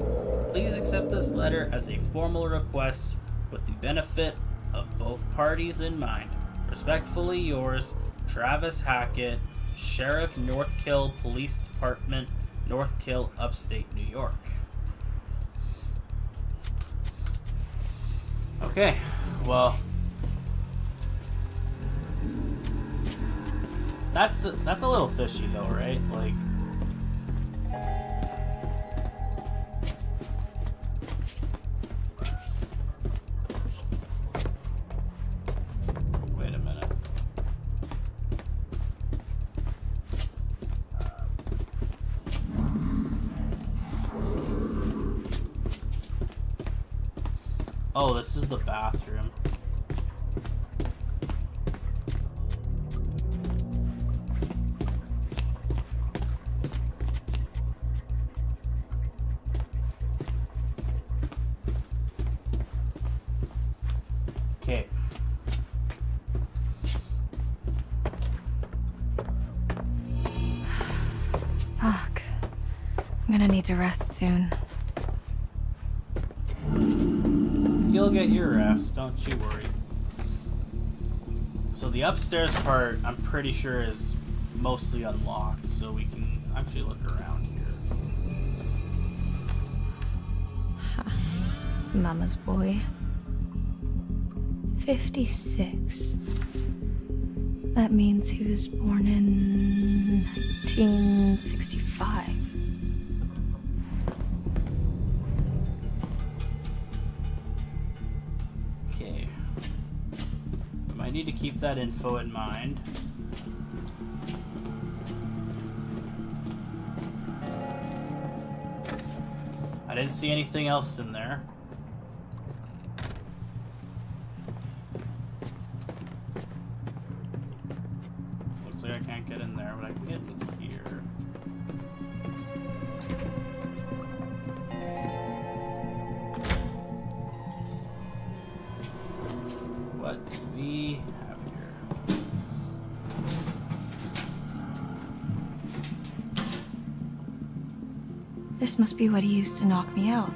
Please accept this letter as a formal request with the benefit of both parties in mind. Respectfully yours, Travis Hackett, Sheriff, Northkill Police Department, Northkill, Upstate New York. Okay, well, that's a little fishy though, right? Like, wait a minute. Oh, this is the bathroom. Okay. Fuck. I'm gonna need to rest soon. You'll get your rest, don't you worry. So the upstairs part, I'm pretty sure, is mostly unlocked, so we can actually look around here. Mama's boy. 56. That means he was born in 1965. Okay. I might need to keep that info in mind. I didn't see anything else in there. Looks like I can't get in there, but I can get in here. What do we have here? This must be what he used to knock me out.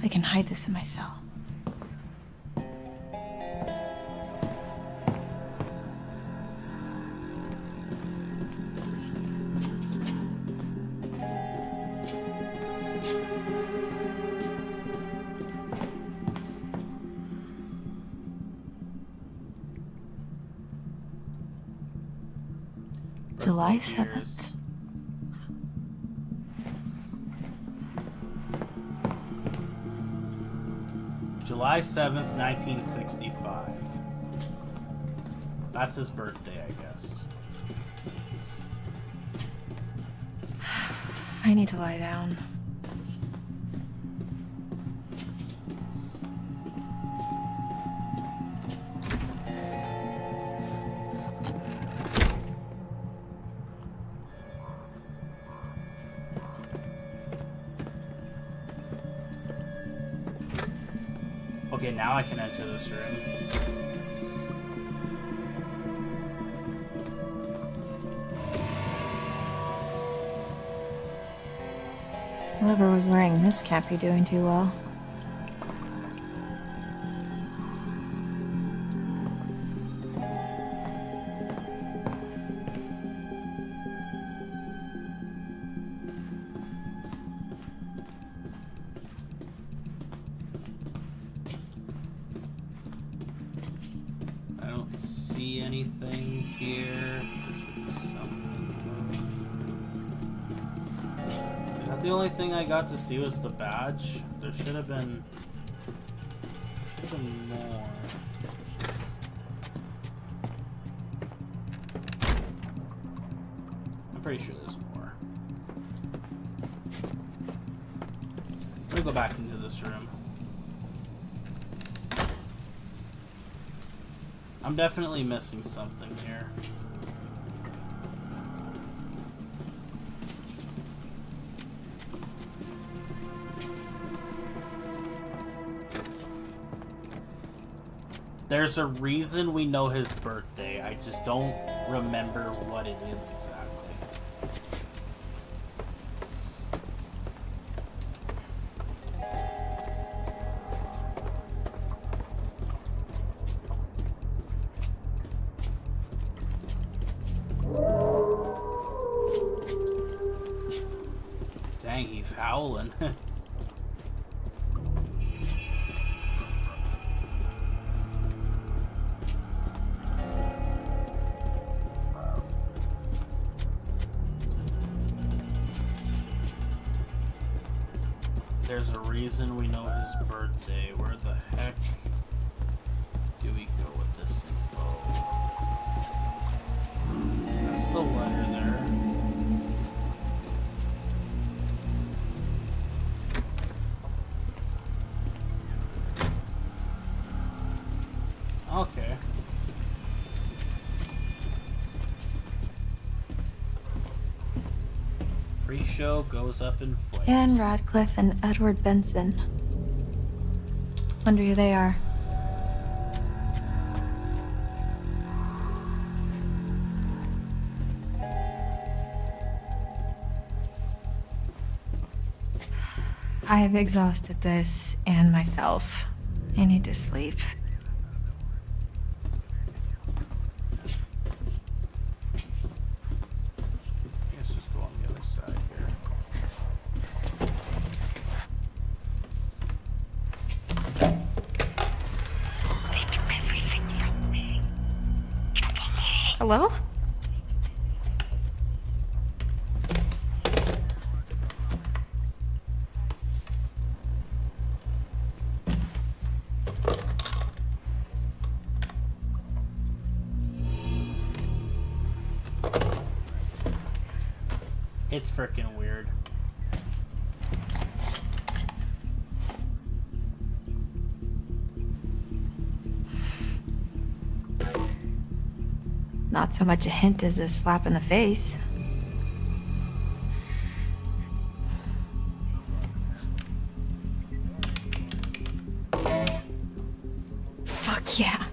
I can hide this in my cell. July 7th. July 7th, 1965. That's his birthday, I guess. I need to lie down. Okay, now I can enter this room. Whoever was wearing this can't be doing too well. anything here? There should be something. Is that the only thing I got to see was the badge? There should have been more. I'm pretty sure there's more. Let me go back into this room. I'm definitely missing something here. There's a reason we know his birthday. I just don't remember what it is exactly. Dang, he's howling. There's a reason we know his birthday. Where the heck do we go with this info? That's the letter there. Okay. Free show goes up in flames. Anne Radcliffe and Edward Benson. Wonder who they are. I've exhausted this and myself. I need to sleep. Let's just go on the other side here. Hello? It's freaking weird. Not so much a hint as a slap in the face. Fuck yeah.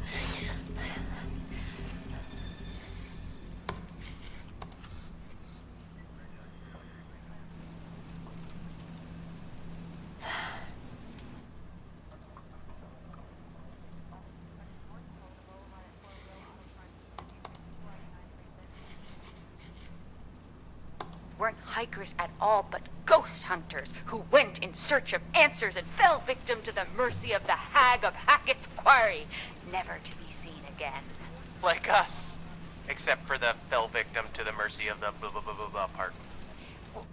Weren't hikers at all, but ghost hunters who went in search of answers and fell victim to the mercy of the Hag of Hackett's Quarry, never to be seen again. Like us. Except for the fell victim to the mercy of the blah blah blah blah blah part.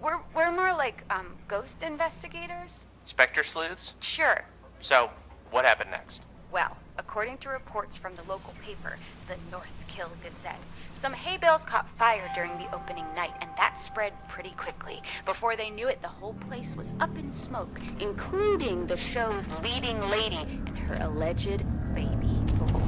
We're more like, ghost investigators? Spectre sleuths? Sure. So, what happened next? Well, according to reports from the local paper, the North Kill Gazette, some hay bales caught fire during the opening night, and that spread pretty quickly. Before they knew it, the whole place was up in smoke, including the show's leading lady and her alleged baby boy.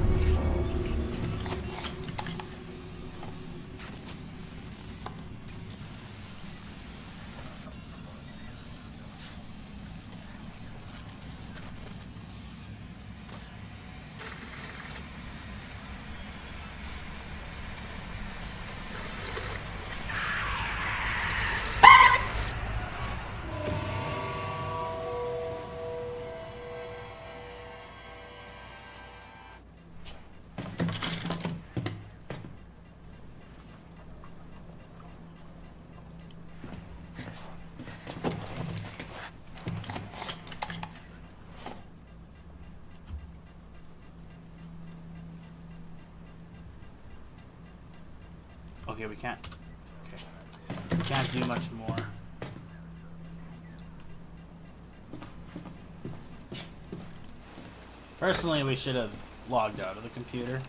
Okay, we can't. Okay. We can't do much more. Personally, we should have logged out of the computer.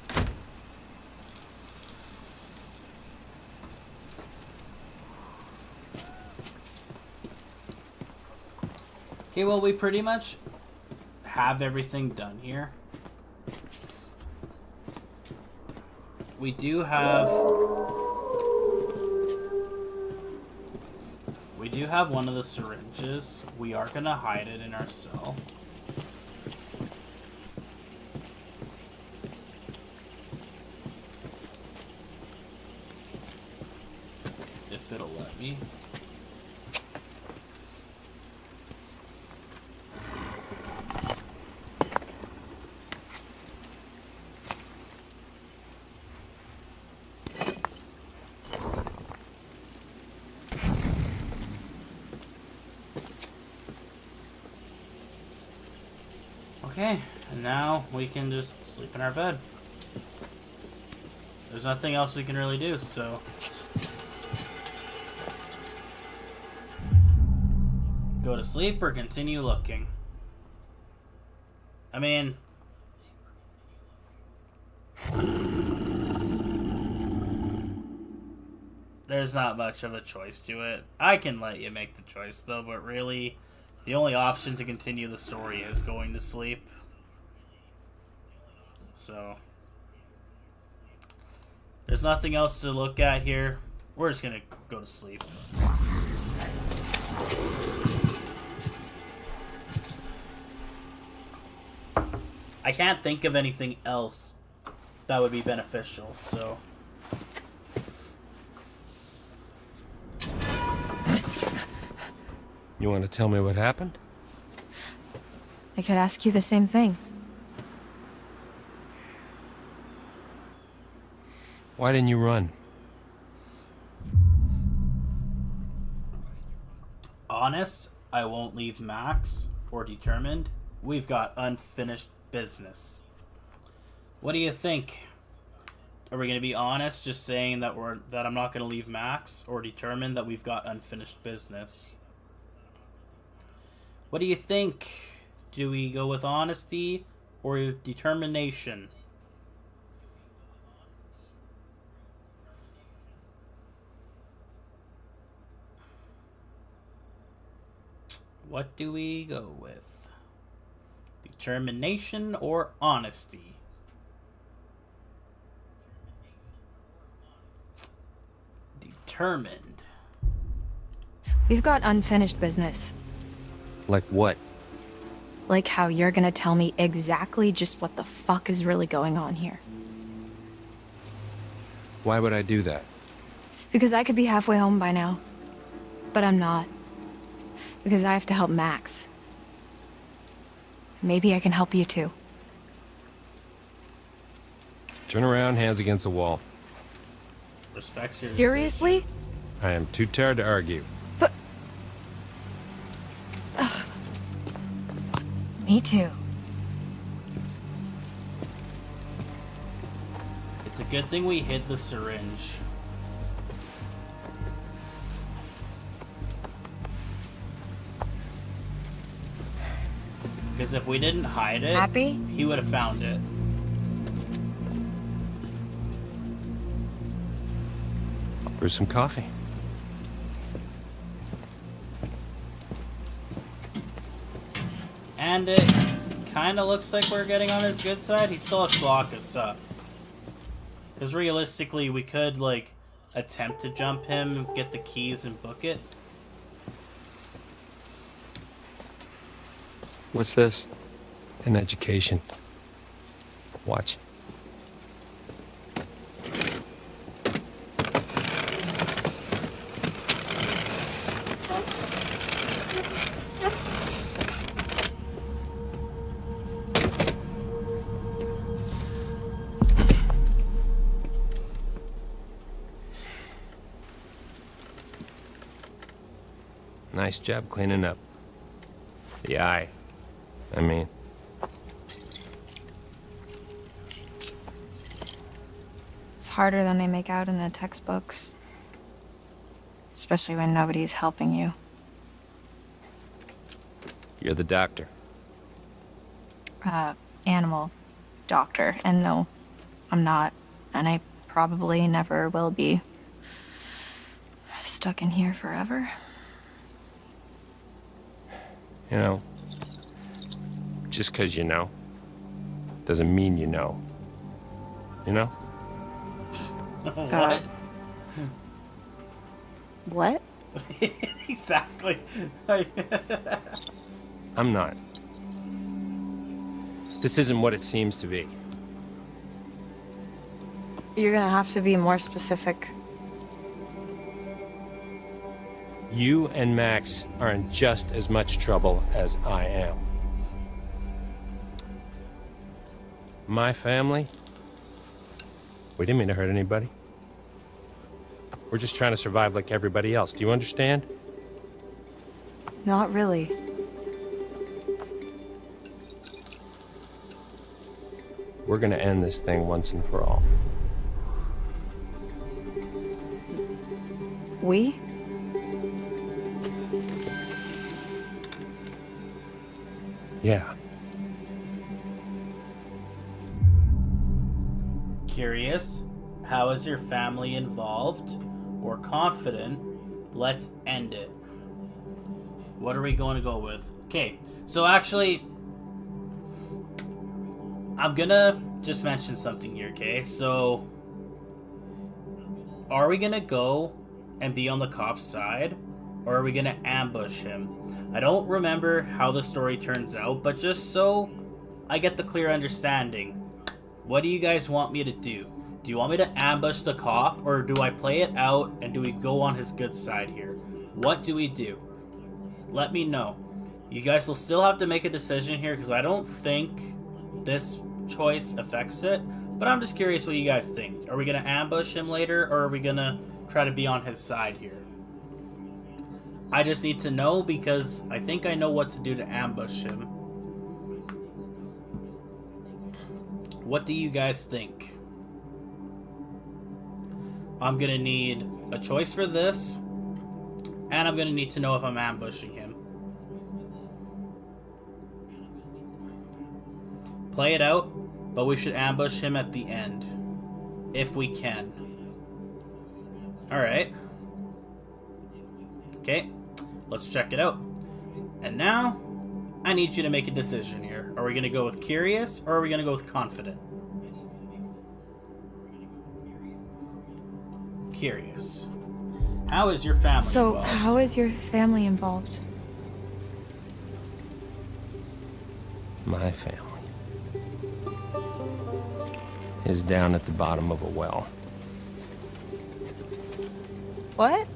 Okay, well, we pretty much have everything done here. We do have one of the syringes. We are gonna hide it in our cell. If it'll let me. Okay, and now we can just sleep in our bed. There's nothing else we can really do, so... Go to sleep or continue looking? I mean... There's not much of a choice to it. I can let you make the choice, though, but really... The only option to continue the story is going to sleep. So, there's nothing else to look at here. We're just gonna go to sleep. I can't think of anything else that would be beneficial, so... You want to tell me what happened? I could ask you the same thing. Why didn't you run? Honest, I won't leave Max, or determined. We've got unfinished business. What do you think? Are we gonna be honest, just saying that I'm not gonna leave Max, or determined that we've got unfinished business? What do you think? Do we go with honesty or determination? What do we go with? Determination or honesty? Determined. We've got unfinished business. Like what? Like how you're gonna tell me exactly just what the fuck is really going on here. Why would I do that? Because I could be halfway home by now. But I'm not. Because I have to help Max. Maybe I can help you too. Turn around, hands against the wall. Respects your Seriously? I am too tired to argue. But... Ugh. Me too. It's a good thing we hid the syringe. Because if we didn't hide it, Happy? he would have found it. Brew some coffee. And it kind of looks like we're getting on his good side. He still has to lock us up. Because realistically, we could, like, attempt to jump him, get the keys, and book it. What's this? An education. Watch. Nice job cleaning up. The eye. I mean. It's harder than they make out in the textbooks. Especially when nobody's helping you. You're the doctor. Animal doctor. And no, I'm not. And I probably never will be. Stuck in here forever. You know, just 'cause you know, doesn't mean you know. You know? What? What? Exactly. I'm not. This isn't what it seems to be. You're gonna have to be more specific. You and Max are in just as much trouble as I am. My family? We didn't mean to hurt anybody. We're just trying to survive like everybody else. Do you understand? Not really. We're gonna end this thing once and for all. We? Yeah. Curious, how is your family involved or confident? Let's end it. What are we going to go with? Okay, so actually, I'm gonna just mention something here, okay? So, are we gonna go and be on the cop's side, or are we gonna ambush him? I don't remember how the story turns out, but just so I get the clear understanding, what do you guys want me to do? Do you want me to ambush the cop, or do I play it out and do we go on his good side here? What do we do? Let me know. You guys will still have to make a decision here because I don't think this choice affects it, but I'm just curious what you guys think. Are we going to ambush him later, or are we going to try to be on his side here? I just need to know because I think I know what to do to ambush him. What do you guys think? I'm going to need a choice for this, and I'm going to need to know if I'm ambushing him. Play it out, but we should ambush him at the end, if we can. Alright. Okay, let's check it out. And now, I need you to make a decision here. Are we going to go with curious, or are we going to go with confident? Curious. How is your family involved? How is your family involved? My family is down at the bottom of a well. What?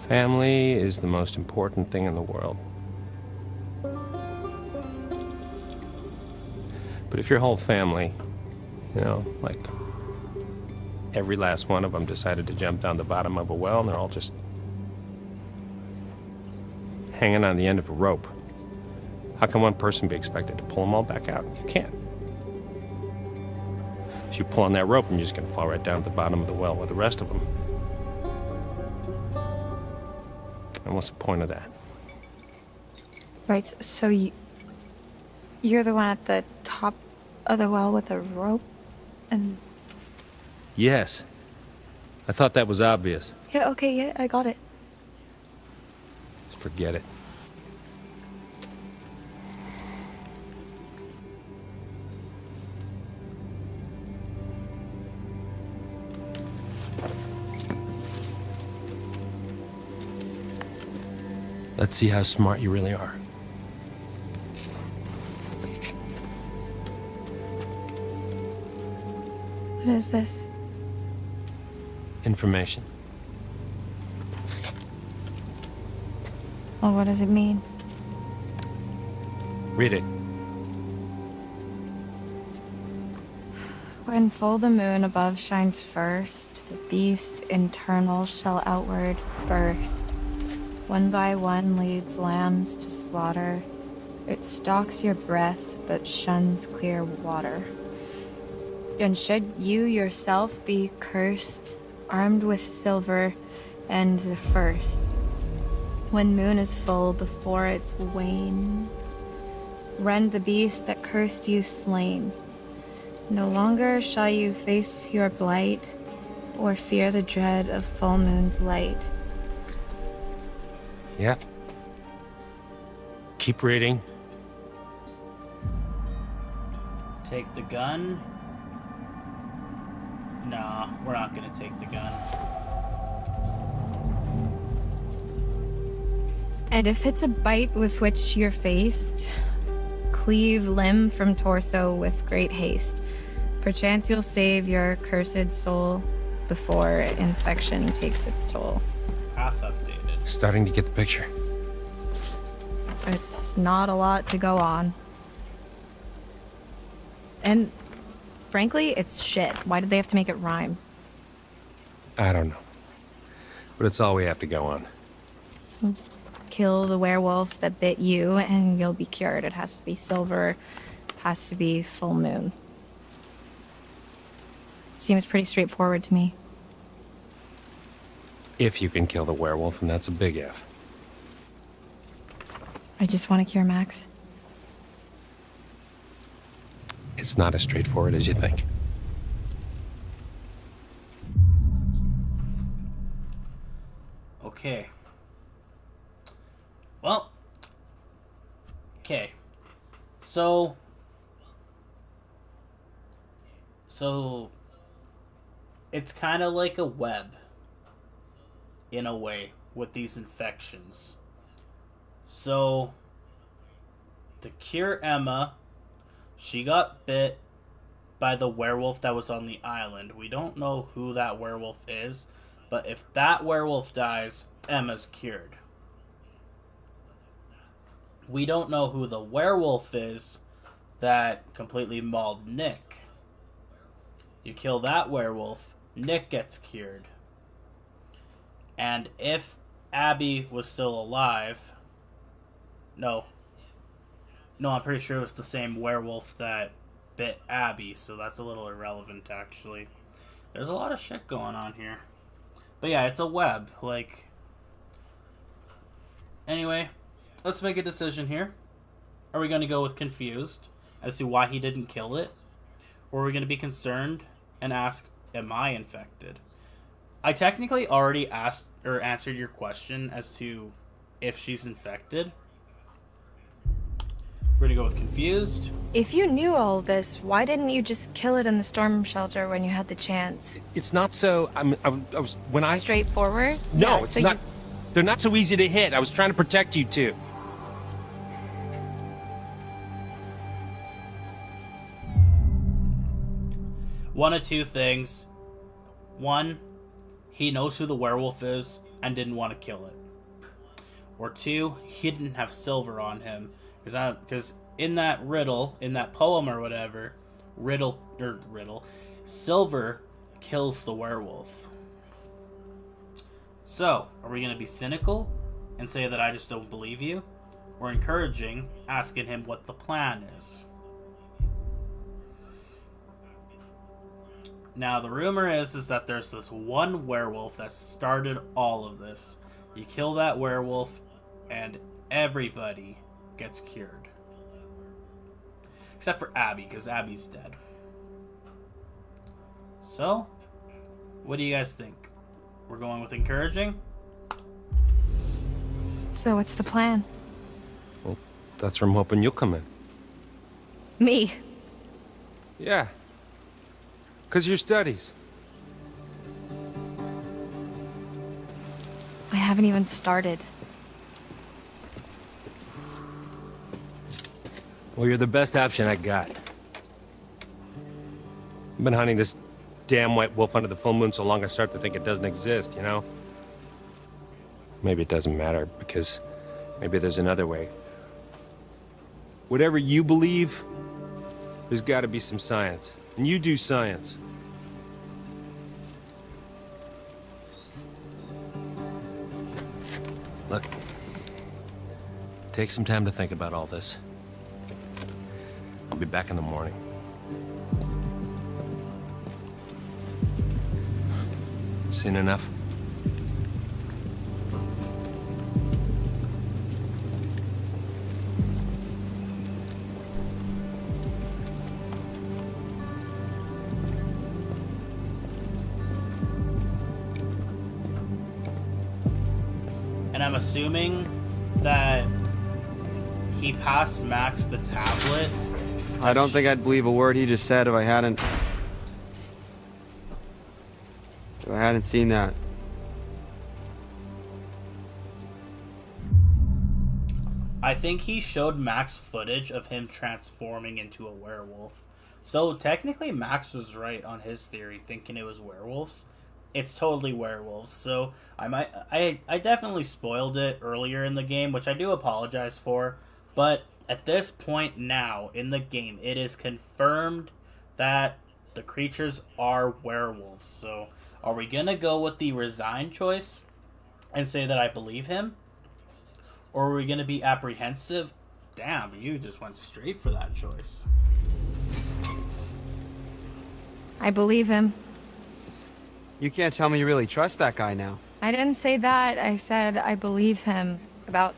Family is the most important thing in the world. But if your whole family, you know, like every last one of them decided to jump down the bottom of a well and they're all just hanging on the end of a rope, how can one person be expected to pull them all back out? You can't. So you pull on that rope and you're just going to fall right down at the bottom of the well with the rest of them. And what's the point of that? Right, so you're the one at the top of the well with a rope? And... Yes. I thought that was obvious. Yeah, okay, yeah, I got it. Just forget it. Let's see how smart you really are. What is this? Information. Well, what does it mean? Read it. When full the moon above shines first, the beast internal shall outward burst. One by one leads lambs to slaughter. It stalks your breath, but shuns clear water. And should you yourself be cursed, armed with silver and the first, when moon is full before its wane, rend the beast that cursed you slain. No longer shall you face your blight, or fear the dread of full moon's light. Yep. Keep reading. Take the gun? Nah, we're not gonna take the gun. And if it's a bite with which you're faced, cleave limb from torso with great haste. Perchance you'll save your cursed soul before infection takes its toll. Path updated. Starting to get the picture. It's not a lot to go on. And frankly, it's shit. Why did they have to make it rhyme? I don't know. But it's all we have to go on. Kill the werewolf that bit you and you'll be cured. It has to be silver, has to be full moon. Seems pretty straightforward to me. If you can kill the werewolf, and that's a big if. I just want to cure Max. It's not as straightforward as you think. Okay. Well. Okay. So it's kind of like a web in a way with these infections. So to cure Emma, she got bit by the werewolf that was on the island. We don't know who that werewolf is, but if that werewolf dies, Emma's cured. We don't know who the werewolf is that completely mauled Nick. You kill that werewolf, Nick gets cured. And if Abby was still alive... No, I'm pretty sure it was the same werewolf that bit Abby, so that's a little irrelevant, actually. There's a lot of shit going on here. But yeah, it's a web, like... Anyway, let's make a decision here. Are we going to go with confused as to why he didn't kill it? Or are we going to be concerned and ask, am I infected? I technically already asked or answered your question as to if she's infected. We're going to go with confused. If you knew all this, why didn't you just kill it in the storm shelter when you had the chance? It's not so... I was... When I... Straightforward? No, Yeah, it's so not... They're not so easy to hit. I was trying to protect you, too. One of two things. One, he knows who the werewolf is and didn't want to kill it. Or two, he didn't have silver on him. Because in that riddle, in that poem or whatever, silver kills the werewolf. So, are we going to be cynical and say that I just don't believe you? Or encouraging, asking him what the plan is? Now, the rumor is that there's this one werewolf that started all of this. You kill that werewolf, and everybody gets cured. Except for Abby, because Abby's dead. So, what do you guys think? We're going with encouraging? So what's the plan? Well, that's from hoping you'll come in. Me? Yeah. 'Cause your studies. I haven't even started. Well, you're the best option I got. I've been hunting this damn white wolf under the full moon so long I start to think it doesn't exist, you know? Maybe it doesn't matter, because maybe there's another way. Whatever you believe, there's got to be some science. And you do science. Look, take some time to think about all this. I'll be back in the morning. Seen enough? And I'm assuming that he passed Max the tablet. I don't think I'd believe a word he just said if I hadn't seen that. I think he showed Max footage of him transforming into a werewolf. So technically Max was right on his theory, thinking it was werewolves. It's totally werewolves. So I definitely spoiled it earlier in the game, which I do apologize for. But at this point now in the game, it is confirmed that the creatures are werewolves. So are we gonna go with the resigned choice and say that I believe him? Or are we gonna be apprehensive? Damn, you just went straight for that choice. I believe him. You can't tell me you really trust that guy now. I didn't say that. I said I believe him about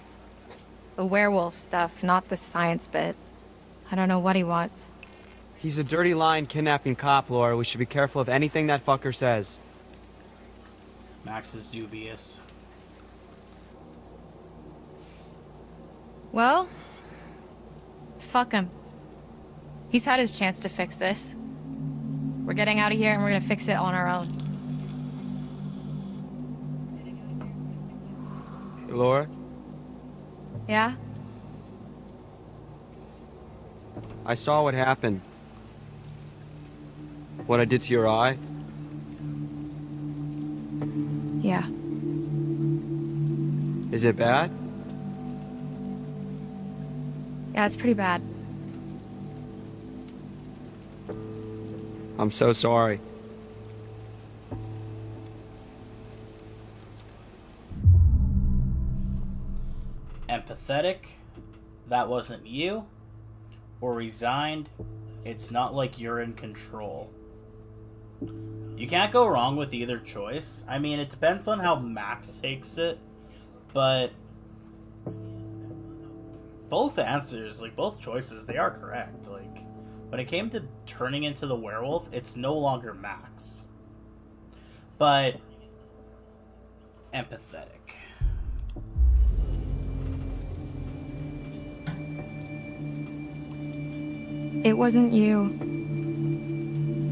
the werewolf stuff, not the science bit. I don't know what he wants. He's a dirty lying kidnapping cop, Laura. We should be careful of anything that fucker says. Max is dubious. Well, fuck him. He's had his chance to fix this. We're getting out of here and we're gonna fix it on our own. Hey, Laura, Yeah? I saw what happened. What I did to your eye. Yeah. Is it bad? Yeah, it's pretty bad. I'm so sorry. Empathetic, that wasn't you. Or resigned, it's not like you're in control. You can't go wrong with either choice. I mean, it depends on how Max takes it, but both answers, like both choices, they are correct. Like, when it came to turning into the werewolf, it's no longer Max. But empathetic. It wasn't you.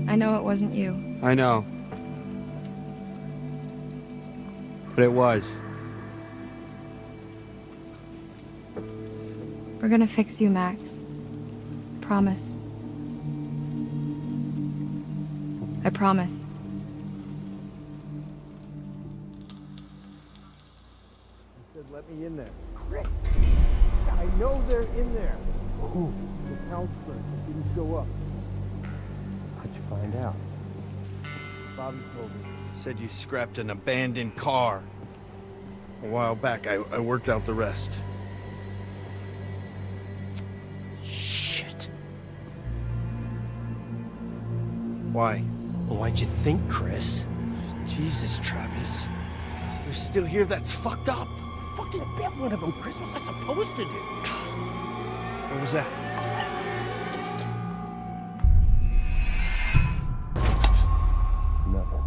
I know it wasn't you. I know. But it was. We're gonna fix you, Max. Promise. I promise. He said, let me in there. Chris! I know they're in there. Who? The counselor didn't show up. How'd you find out? Bobby told me. Said you scrapped an abandoned car. A while back, I worked out the rest. Shit. Why? Why'd you think, Chris? Jesus, Travis. You're still here? That's fucked up. Fucking bet one of them, Chris. What was I supposed to do? What was that? Nothing.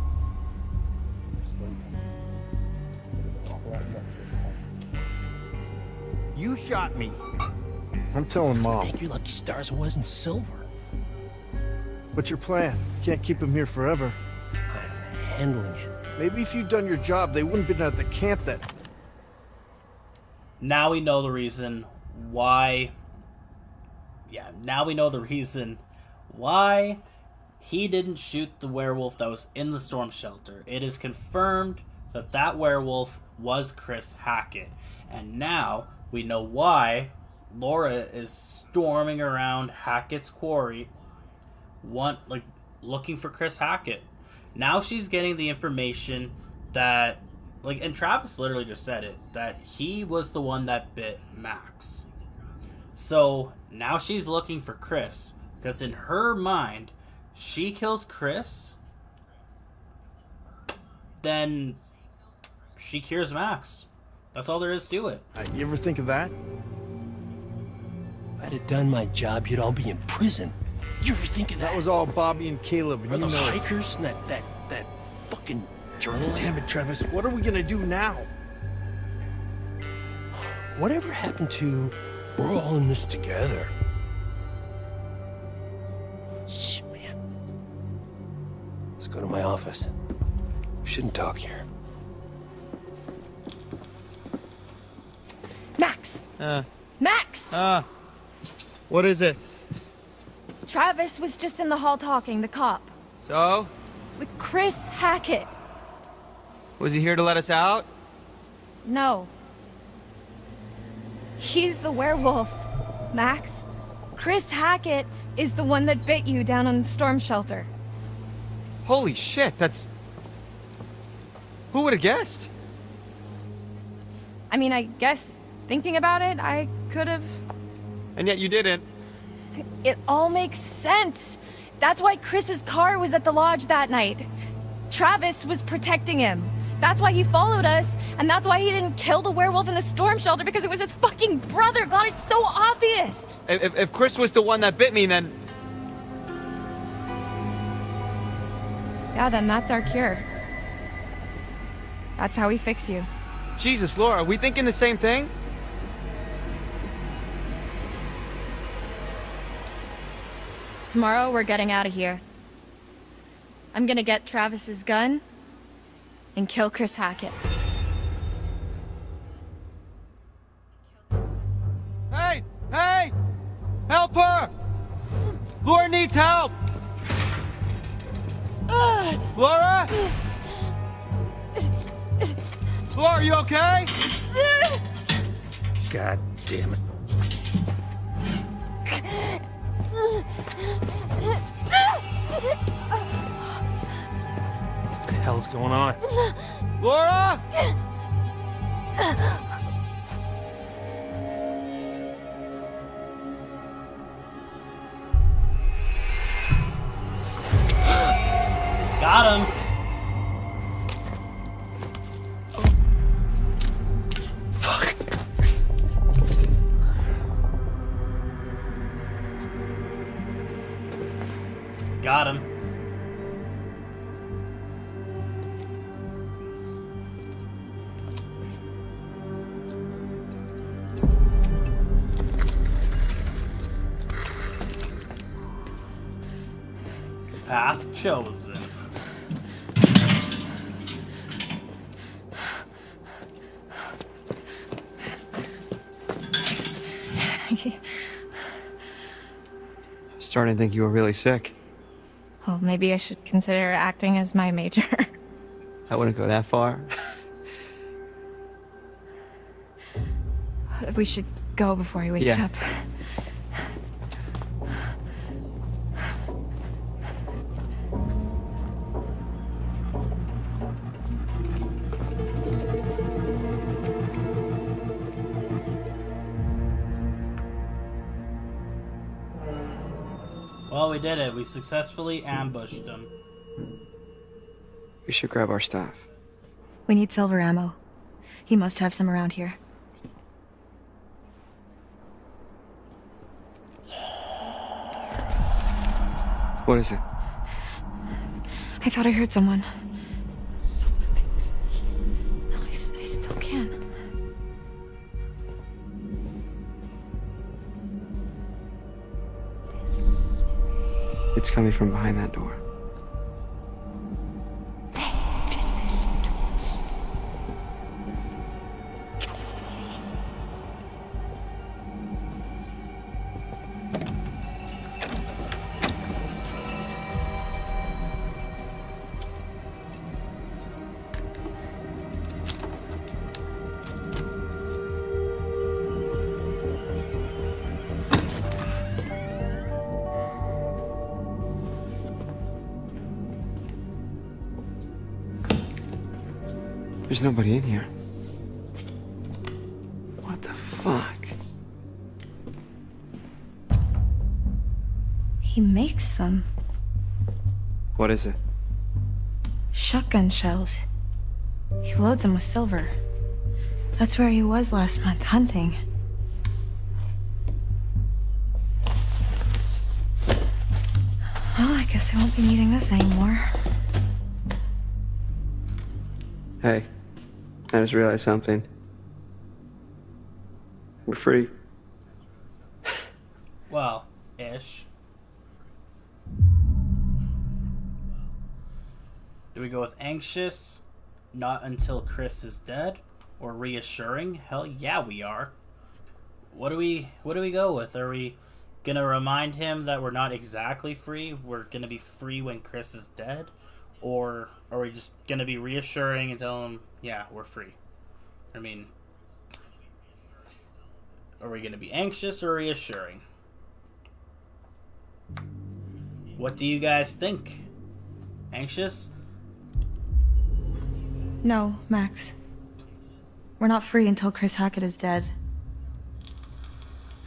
You shot me. I'm telling Mom. I think your lucky stars wasn't silver. What's your plan? Can't keep him here forever. I'm handling it. Maybe if you'd done your job, they wouldn't have been at the camp that... Now we know the reason why... Yeah, now we know the reason why he didn't shoot the werewolf that was in the storm shelter. It is confirmed that that werewolf was Chris Hackett. And now we know why Laura is storming around Hackett's quarry, looking for Chris Hackett. Now she's getting the information that, and Travis literally just said it, that he was the one that bit Max. So now she's looking for Chris, because in her mind, she kills Chris, then she cures Max. That's all there is to it. You ever think of that? If I'd have done my job, you'd all be in prison. You ever think of that? That was all Bobby and Caleb. Or You those know it. hikers and that fucking journalist. Damn it, Travis. What are we gonna do now? Whatever happened to we're all in this together? Shh, man. Let's go to my office. We shouldn't talk here. Max! Max! What is it? Travis was just in the hall talking, the cop. So? With Chris Hackett. Was he here to let us out? No. He's the werewolf, Max. Chris Hackett is the one that bit you down on the storm shelter. Holy shit, that's... Who would have guessed? I mean, I guess thinking about it, I could have... And yet you didn't. It all makes sense. That's why Chris's car was at the lodge that night. Travis was protecting him. That's why he followed us, and that's why he didn't kill the werewolf in the storm shelter, because it was his fucking brother. God, it's so obvious. If Chris was the one that bit me, then... Yeah, then that's our cure. That's how we fix you. Jesus, Laura, are we thinking the same thing? Tomorrow, we're getting out of here. I'm gonna get Travis's gun and kill Chris Hackett. Hey! Hey! Help her! Laura needs help! Laura? Laura, are you okay? God damn it. What the hell's going on? Laura? Got him. Fuck. Got him. Path chosen. Starting to think you were really sick. Well, maybe I should consider acting as my major. I wouldn't go that far. We should go before he wakes Yeah. up. Well, we did it. We successfully ambushed them. We should grab our stuff. We need silver ammo. He must have some around here. What is it? I thought I heard someone. No, I still can. It's coming from behind that door. There's nobody in here. What the fuck? He makes them. What is it? Shotgun shells. He loads them with silver. That's where he was last month, hunting. Well, I guess I won't be needing this anymore. Hey, I just realized something. We're free. Well, ish. Do we go with anxious, not until Chris is dead, or reassuring? Hell yeah, we are. What do we go with? Are we gonna remind him that we're not exactly free? We're gonna be free when Chris is dead, or are we just gonna be reassuring and tell him, yeah, we're free? I mean, are we gonna be anxious or reassuring? What do you guys think? Anxious? No, Max. We're not free until Chris Hackett is dead.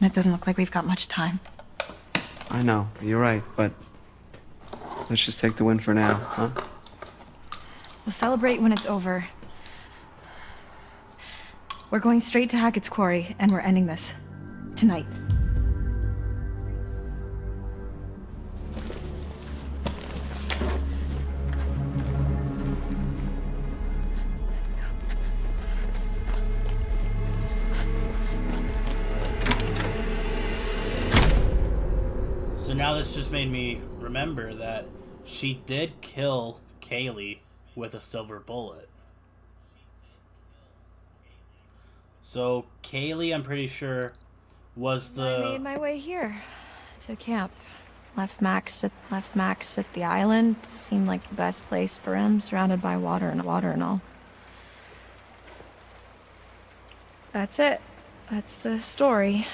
And it doesn't look like we've got much time. I know, you're right, but let's just take the win for now, huh? We'll celebrate when it's over. We're going straight to Hackett's Quarry, and we're ending this. Tonight. So now this just made me remember that she did kill Kaylee with a silver bullet. So Kaylee, I'm pretty sure, was I made my way here to camp. Left Max at the island. Seemed like the best place for him, surrounded by water and all. That's it. That's the story.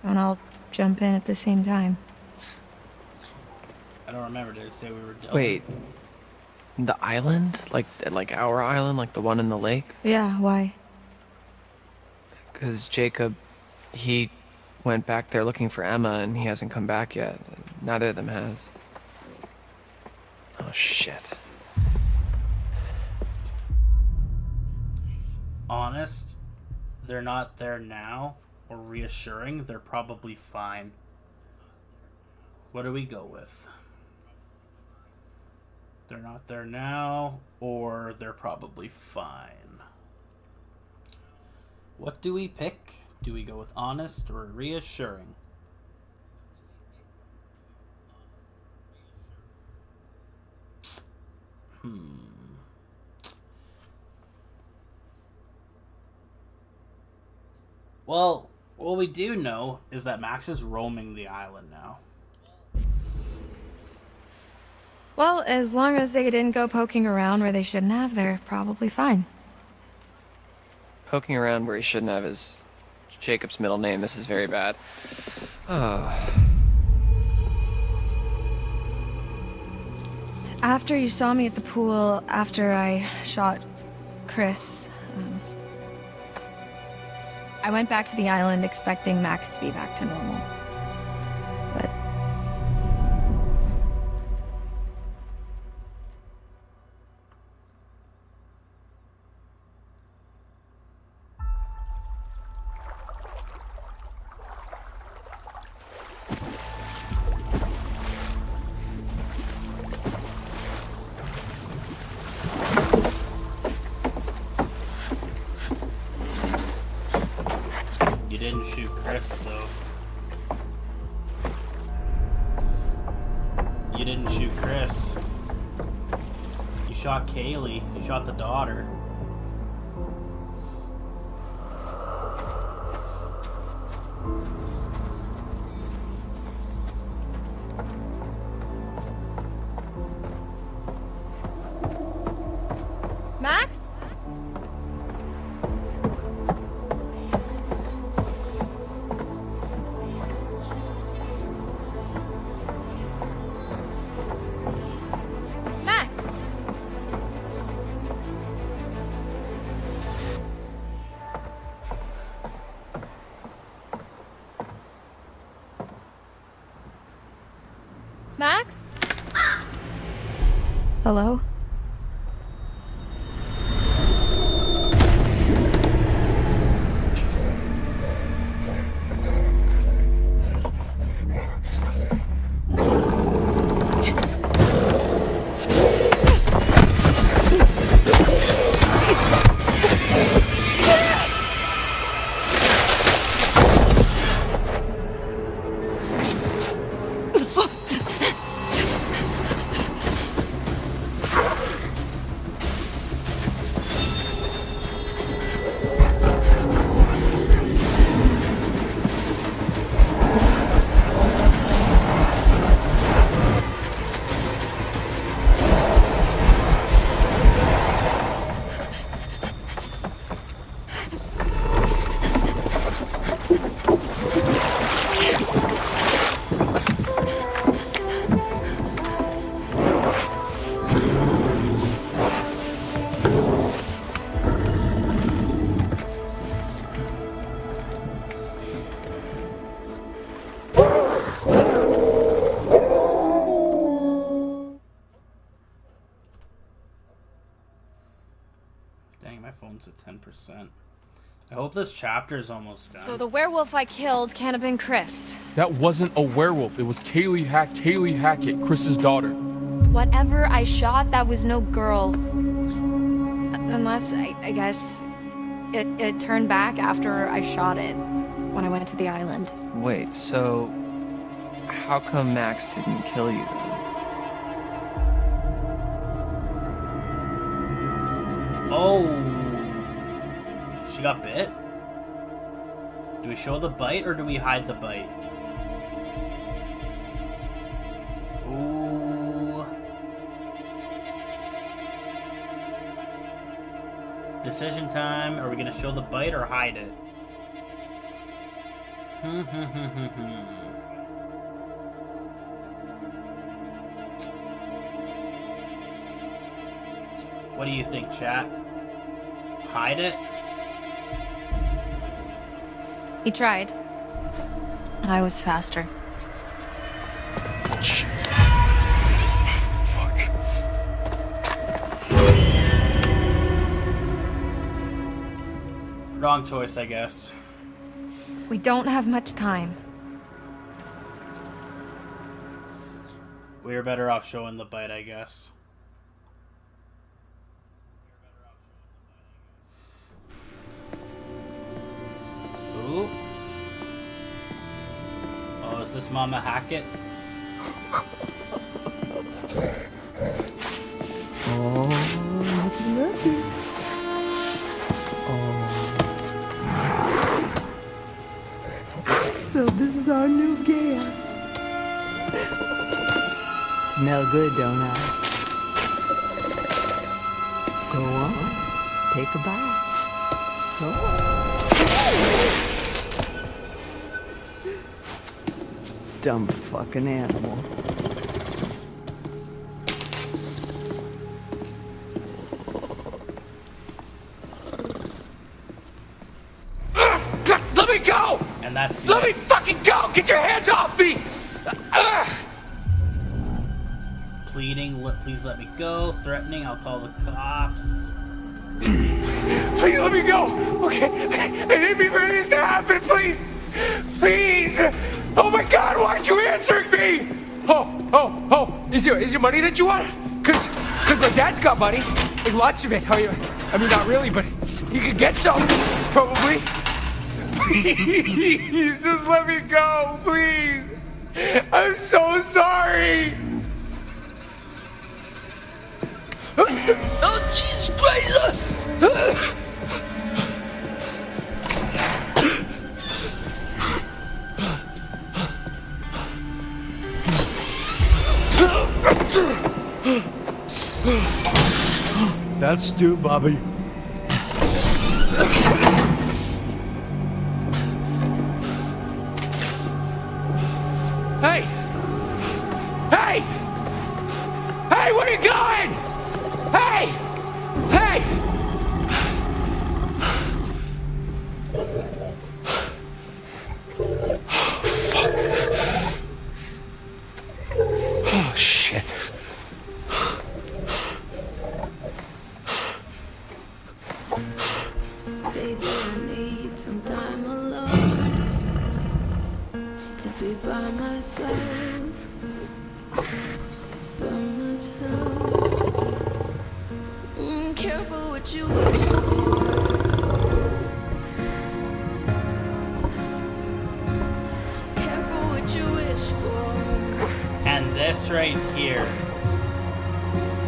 And I'll jump in at the same time. I don't remember. Did it say we were done? Wait, the island? Like our island? Like the one in the lake? Yeah, why? Because Jacob, he went back there looking for Emma and he hasn't come back yet. Neither of them has. Oh, shit. Honest, they're not there now, or reassuring, they're probably fine. What do we go with? They're not there now, or they're probably fine. What do we pick? Do we go with honest or reassuring? Well, what we do know is that Max is roaming the island now. Well, as long as they didn't go poking around where they shouldn't have, they're probably fine. Poking around where he shouldn't have is Jacob's middle name. This is very bad. Oh. After you saw me at the pool, after I shot Chris, I went back to the island expecting Max to be back to normal. But You didn't shoot Chris, though. You didn't shoot Chris. You shot Kaylee. You shot the daughter. Max? Max! Max? hello? My phone's at 10%. I hope this chapter is almost done. So the werewolf I killed can't have been Chris. That wasn't a werewolf. It was Kaylee Hackett, Chris's daughter. Whatever I shot, that was no girl. Unless, I guess, it turned back after I shot it when I went to the island. Wait, so how come Max didn't kill you then? Oh, she got bit? Do we show the bite or do we hide the bite? Ooh. Decision time. Are we gonna show the bite or hide it? What do you think, chat? Hide it? He tried. I was faster. Shit. Wrong choice, I guess. We don't have much time. We were better off showing the bite, I guess. Ooh. Oh, is this Mama Hackett? So this is our new gas. Smell good, don't I? Go on, take a bite. Go on. Dumb fucking animal. God, let me go! And that's Let me fucking go! Get your hands off me! Pleading, please let me go. Threatening, I'll call the cops. Please let me go! Okay? I didn't mean for this to happen, please! Please! Oh my god, why aren't you answering me? Oh, is your money that you want? Cause my dad's got money. Like lots of it. I mean, not really, but you could get some, probably. Please, just let me go, please. I'm so sorry. Oh, Jesus Christ! That's two, Bobby. Hey! Hey! Hey, where are you going? Hey! Hey! Oh, shit. Baby, I need some time alone to be by myself. By myself. Careful what you wish for. Careful what you wish for. And this right here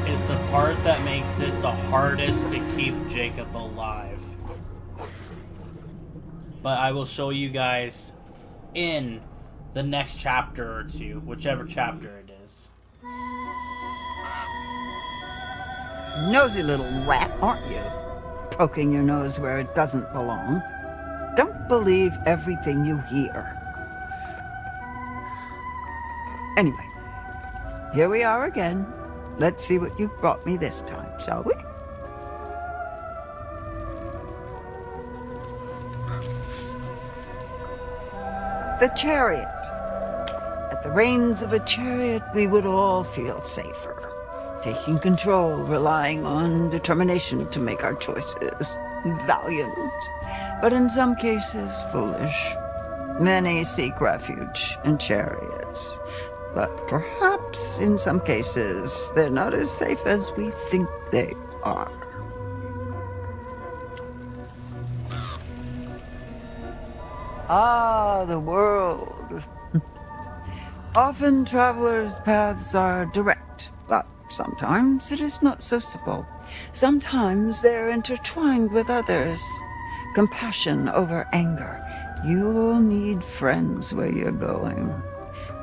is the part that makes it the hardest to keep Jacob alive. But I will show you guys in the next chapter or two, whichever chapter it is. Nosy little rat, aren't you? Poking your nose where it doesn't belong. Don't believe everything you hear. Anyway, here we are again. Let's see what you've brought me this time, shall we? The chariot. At the reins of a chariot, we would all feel safer. taking control, relying on determination to make our choices. Valiant, but in some cases foolish. Many seek refuge in chariots, but perhaps in some cases they're not as safe as we think they are. Ah, the world. Often travelers' paths are direct, but sometimes it is not so simple. Sometimes they're intertwined with others. Compassion over anger. You'll need friends where you're going.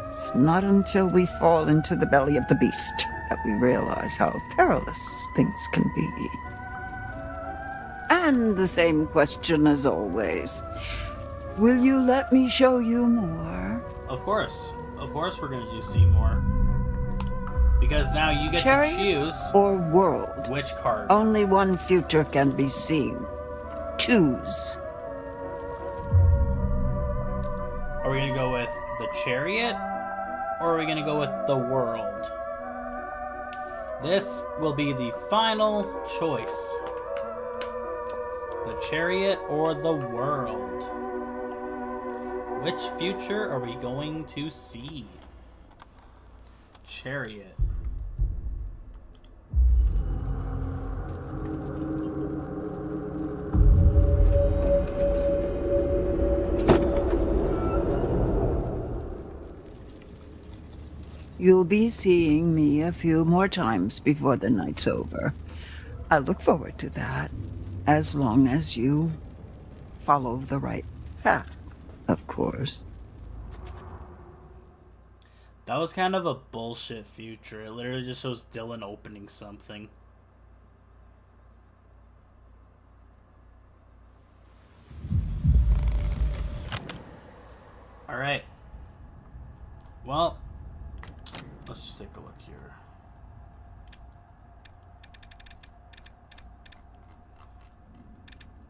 It's not until we fall into the belly of the beast that we realize how perilous things can be. And the same question as always. Will you let me show you more? Of course. Of course we're gonna do see more. Because now you get Chariot to choose or world? which card. Only one future can be seen. Choose. Are we gonna go with the chariot? Or are we gonna go with the world? This will be the final choice. The chariot or the world? Which future are we going to see? Chariot. You'll be seeing me a few more times before the night's over. I look forward to that, as long as you follow the right path, of course. That was kind of a bullshit future. It literally just shows Dylan opening something. Alright. Well, let's just take a look here.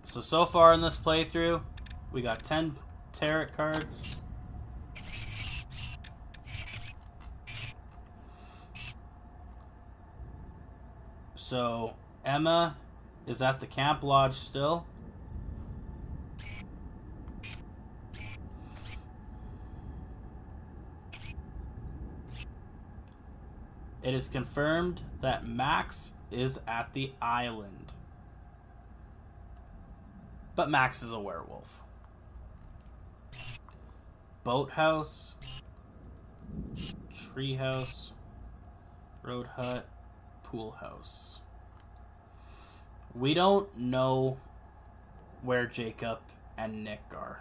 So far in this playthrough, we got 10 tarot cards. So, Emma is at the camp lodge still. It is confirmed that Max is at the island. But Max is a werewolf. Boathouse, treehouse, road hut, pool house. We don't know where Jacob and Nick are.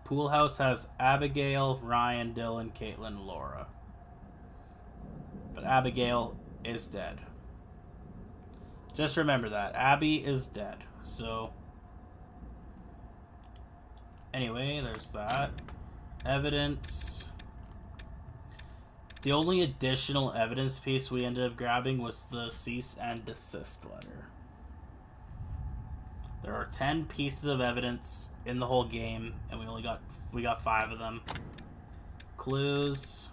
Pool house has Abigail, Ryan, Dylan, Caitlin, Laura. But Abigail is dead. Just remember that. Abby is dead. So, anyway, there's that. Evidence. The only additional evidence piece we ended up grabbing was the cease and desist letter. There are 10 pieces of evidence in the whole game, and we got 5 of them. Clues.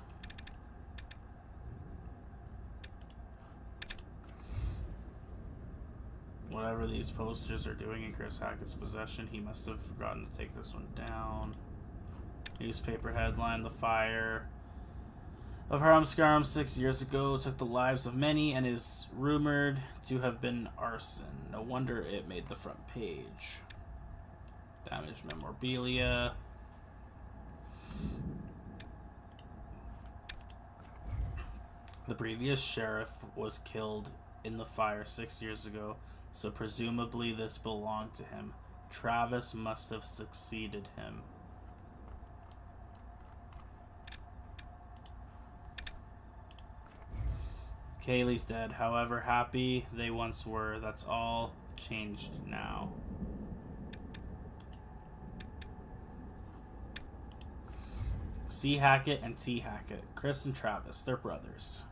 Whatever these posters are doing in Chris Hackett's possession, he must have forgotten to take this one down. Newspaper headline: The fire of Haramskaram 6 years ago took the lives of many and is rumored to have been arson. No wonder it made the front page. Damaged memorabilia. The previous sheriff was killed in the fire 6 years ago, so presumably this belonged to him. Travis must have succeeded him. Kaylee's dead. However happy they once were, that's all changed now. C. Hackett and T. Hackett. Chris and Travis. They're brothers.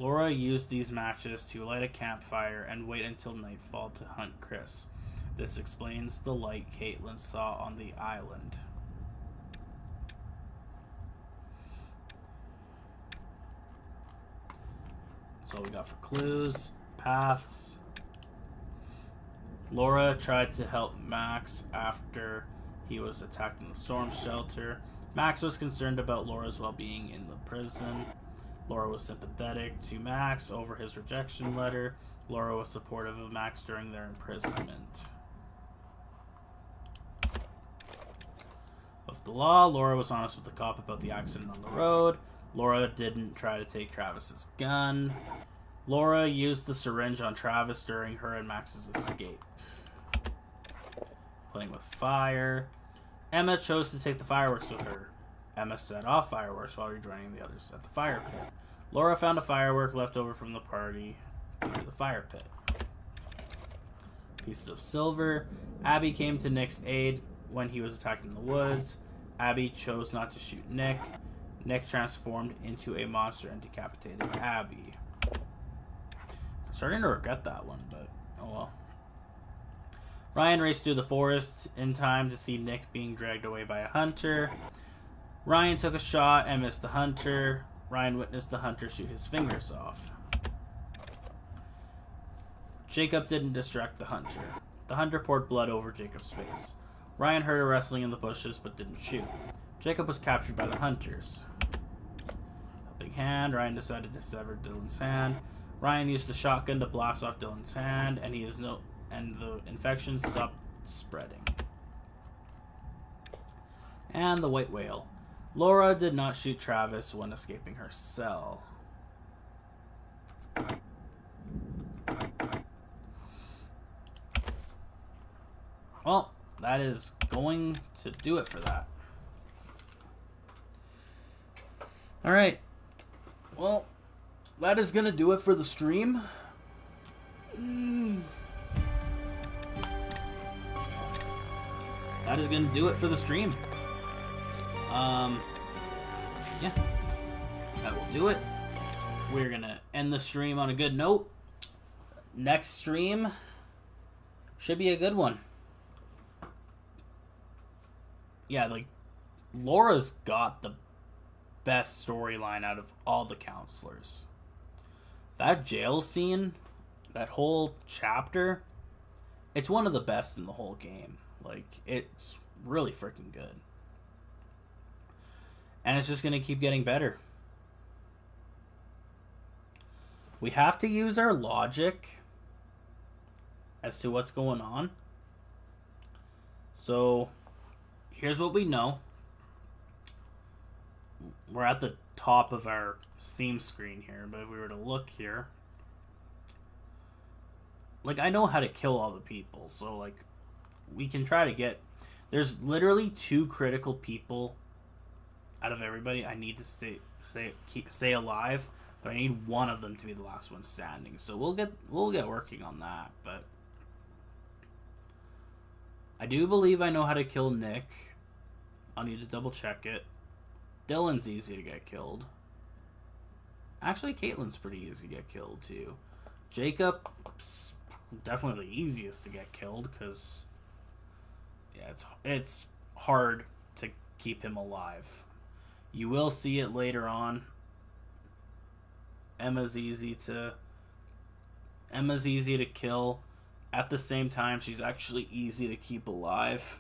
Laura used these matches to light a campfire and wait until nightfall to hunt Chris. This explains the light Caitlin saw on the island. That's all we got for clues. Paths. Laura tried to help Max after he was attacked in the storm shelter. Max was concerned about Laura's well-being in the prison. Laura was sympathetic to Max over his rejection letter. Laura was supportive of Max during their imprisonment. Of the law, Laura was honest with the cop about the accident on the road. Laura didn't try to take Travis's gun. Laura used the syringe on Travis during her and Max's escape. Playing with fire. Emma chose to take the fireworks with her. Emma set off fireworks while rejoining the others at the fire pit. Laura found a firework left over from the party near the fire pit. Pieces of silver. Abby came to Nick's aid when he was attacked in the woods. Abby chose not to shoot Nick. Nick transformed into a monster and decapitated Abby. I'm starting to regret that one, but oh well. Ryan raced through the forest in time to see Nick being dragged away by a hunter. Ryan took a shot and missed the hunter. Ryan witnessed the hunter shoot his fingers off. Jacob didn't distract the hunter. The hunter poured blood over Jacob's face. Ryan heard a wrestling in the bushes but didn't shoot. Jacob was captured by the hunters. Helping hand, Ryan decided to sever Dylan's hand. Ryan used the shotgun to blast off Dylan's hand, and the infection stopped spreading. And the white whale. Laura did not shoot Travis when escaping her cell. Well, that is going to do it for that. Alright. Well, that is going to do it for the stream. That is going to do it for the stream. Yeah. That will do it. We're going to end the stream on a good note. Next stream should be a good one. Yeah, like, Laura's got the best storyline out of all the counselors. That jail scene, that whole chapter, it's one of the best in the whole game. Like, it's really freaking good. And it's just going to keep getting better. We have to use our logic as to what's going on. So, here's what we know. We're at the top of our Steam screen here, but if we were to look here, like, I know how to kill all the people, so, like, we can try to get... There's literally 2 critical people out of everybody. I need to stay alive, but I need one of them to be the last one standing. So we'll get working on that, but I do believe I know how to kill Nick. I'll need to double check it. Dylan's easy to get killed. Actually, Caitlin's pretty easy to get killed too. Jacob's definitely the easiest to get killed because, yeah, it's hard to keep him alive. You will see it later on. Emma's easy to kill. At the same time, she's actually easy to keep alive.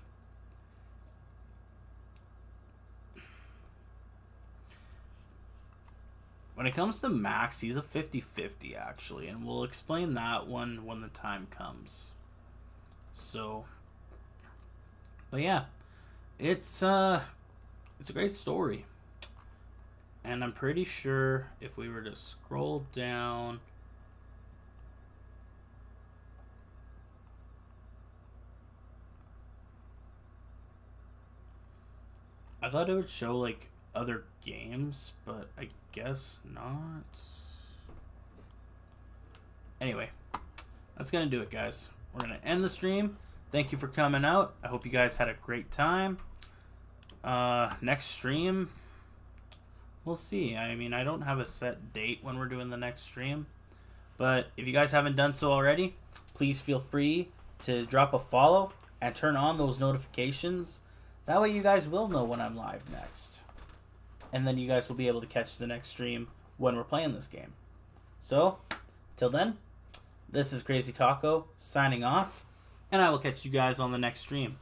When it comes to Max, he's a 50-50 actually, and we'll explain that one when the time comes. So, but yeah, it's a great story. And I'm pretty sure if we were to scroll down, I thought it would show like other games, but I guess not. Anyway, that's gonna do it, guys. We're gonna end the stream. Thank you for coming out. I hope you guys had a great time. Next stream, We'll see. I mean, I don't have a set date when we're doing the next stream. But if you guys haven't done so already, please feel free to drop a follow and turn on those notifications. That way you guys will know when I'm live next. And then you guys will be able to catch the next stream when we're playing this game. So, till then, this is Crazy Taco signing off, and I will catch you guys on the next stream.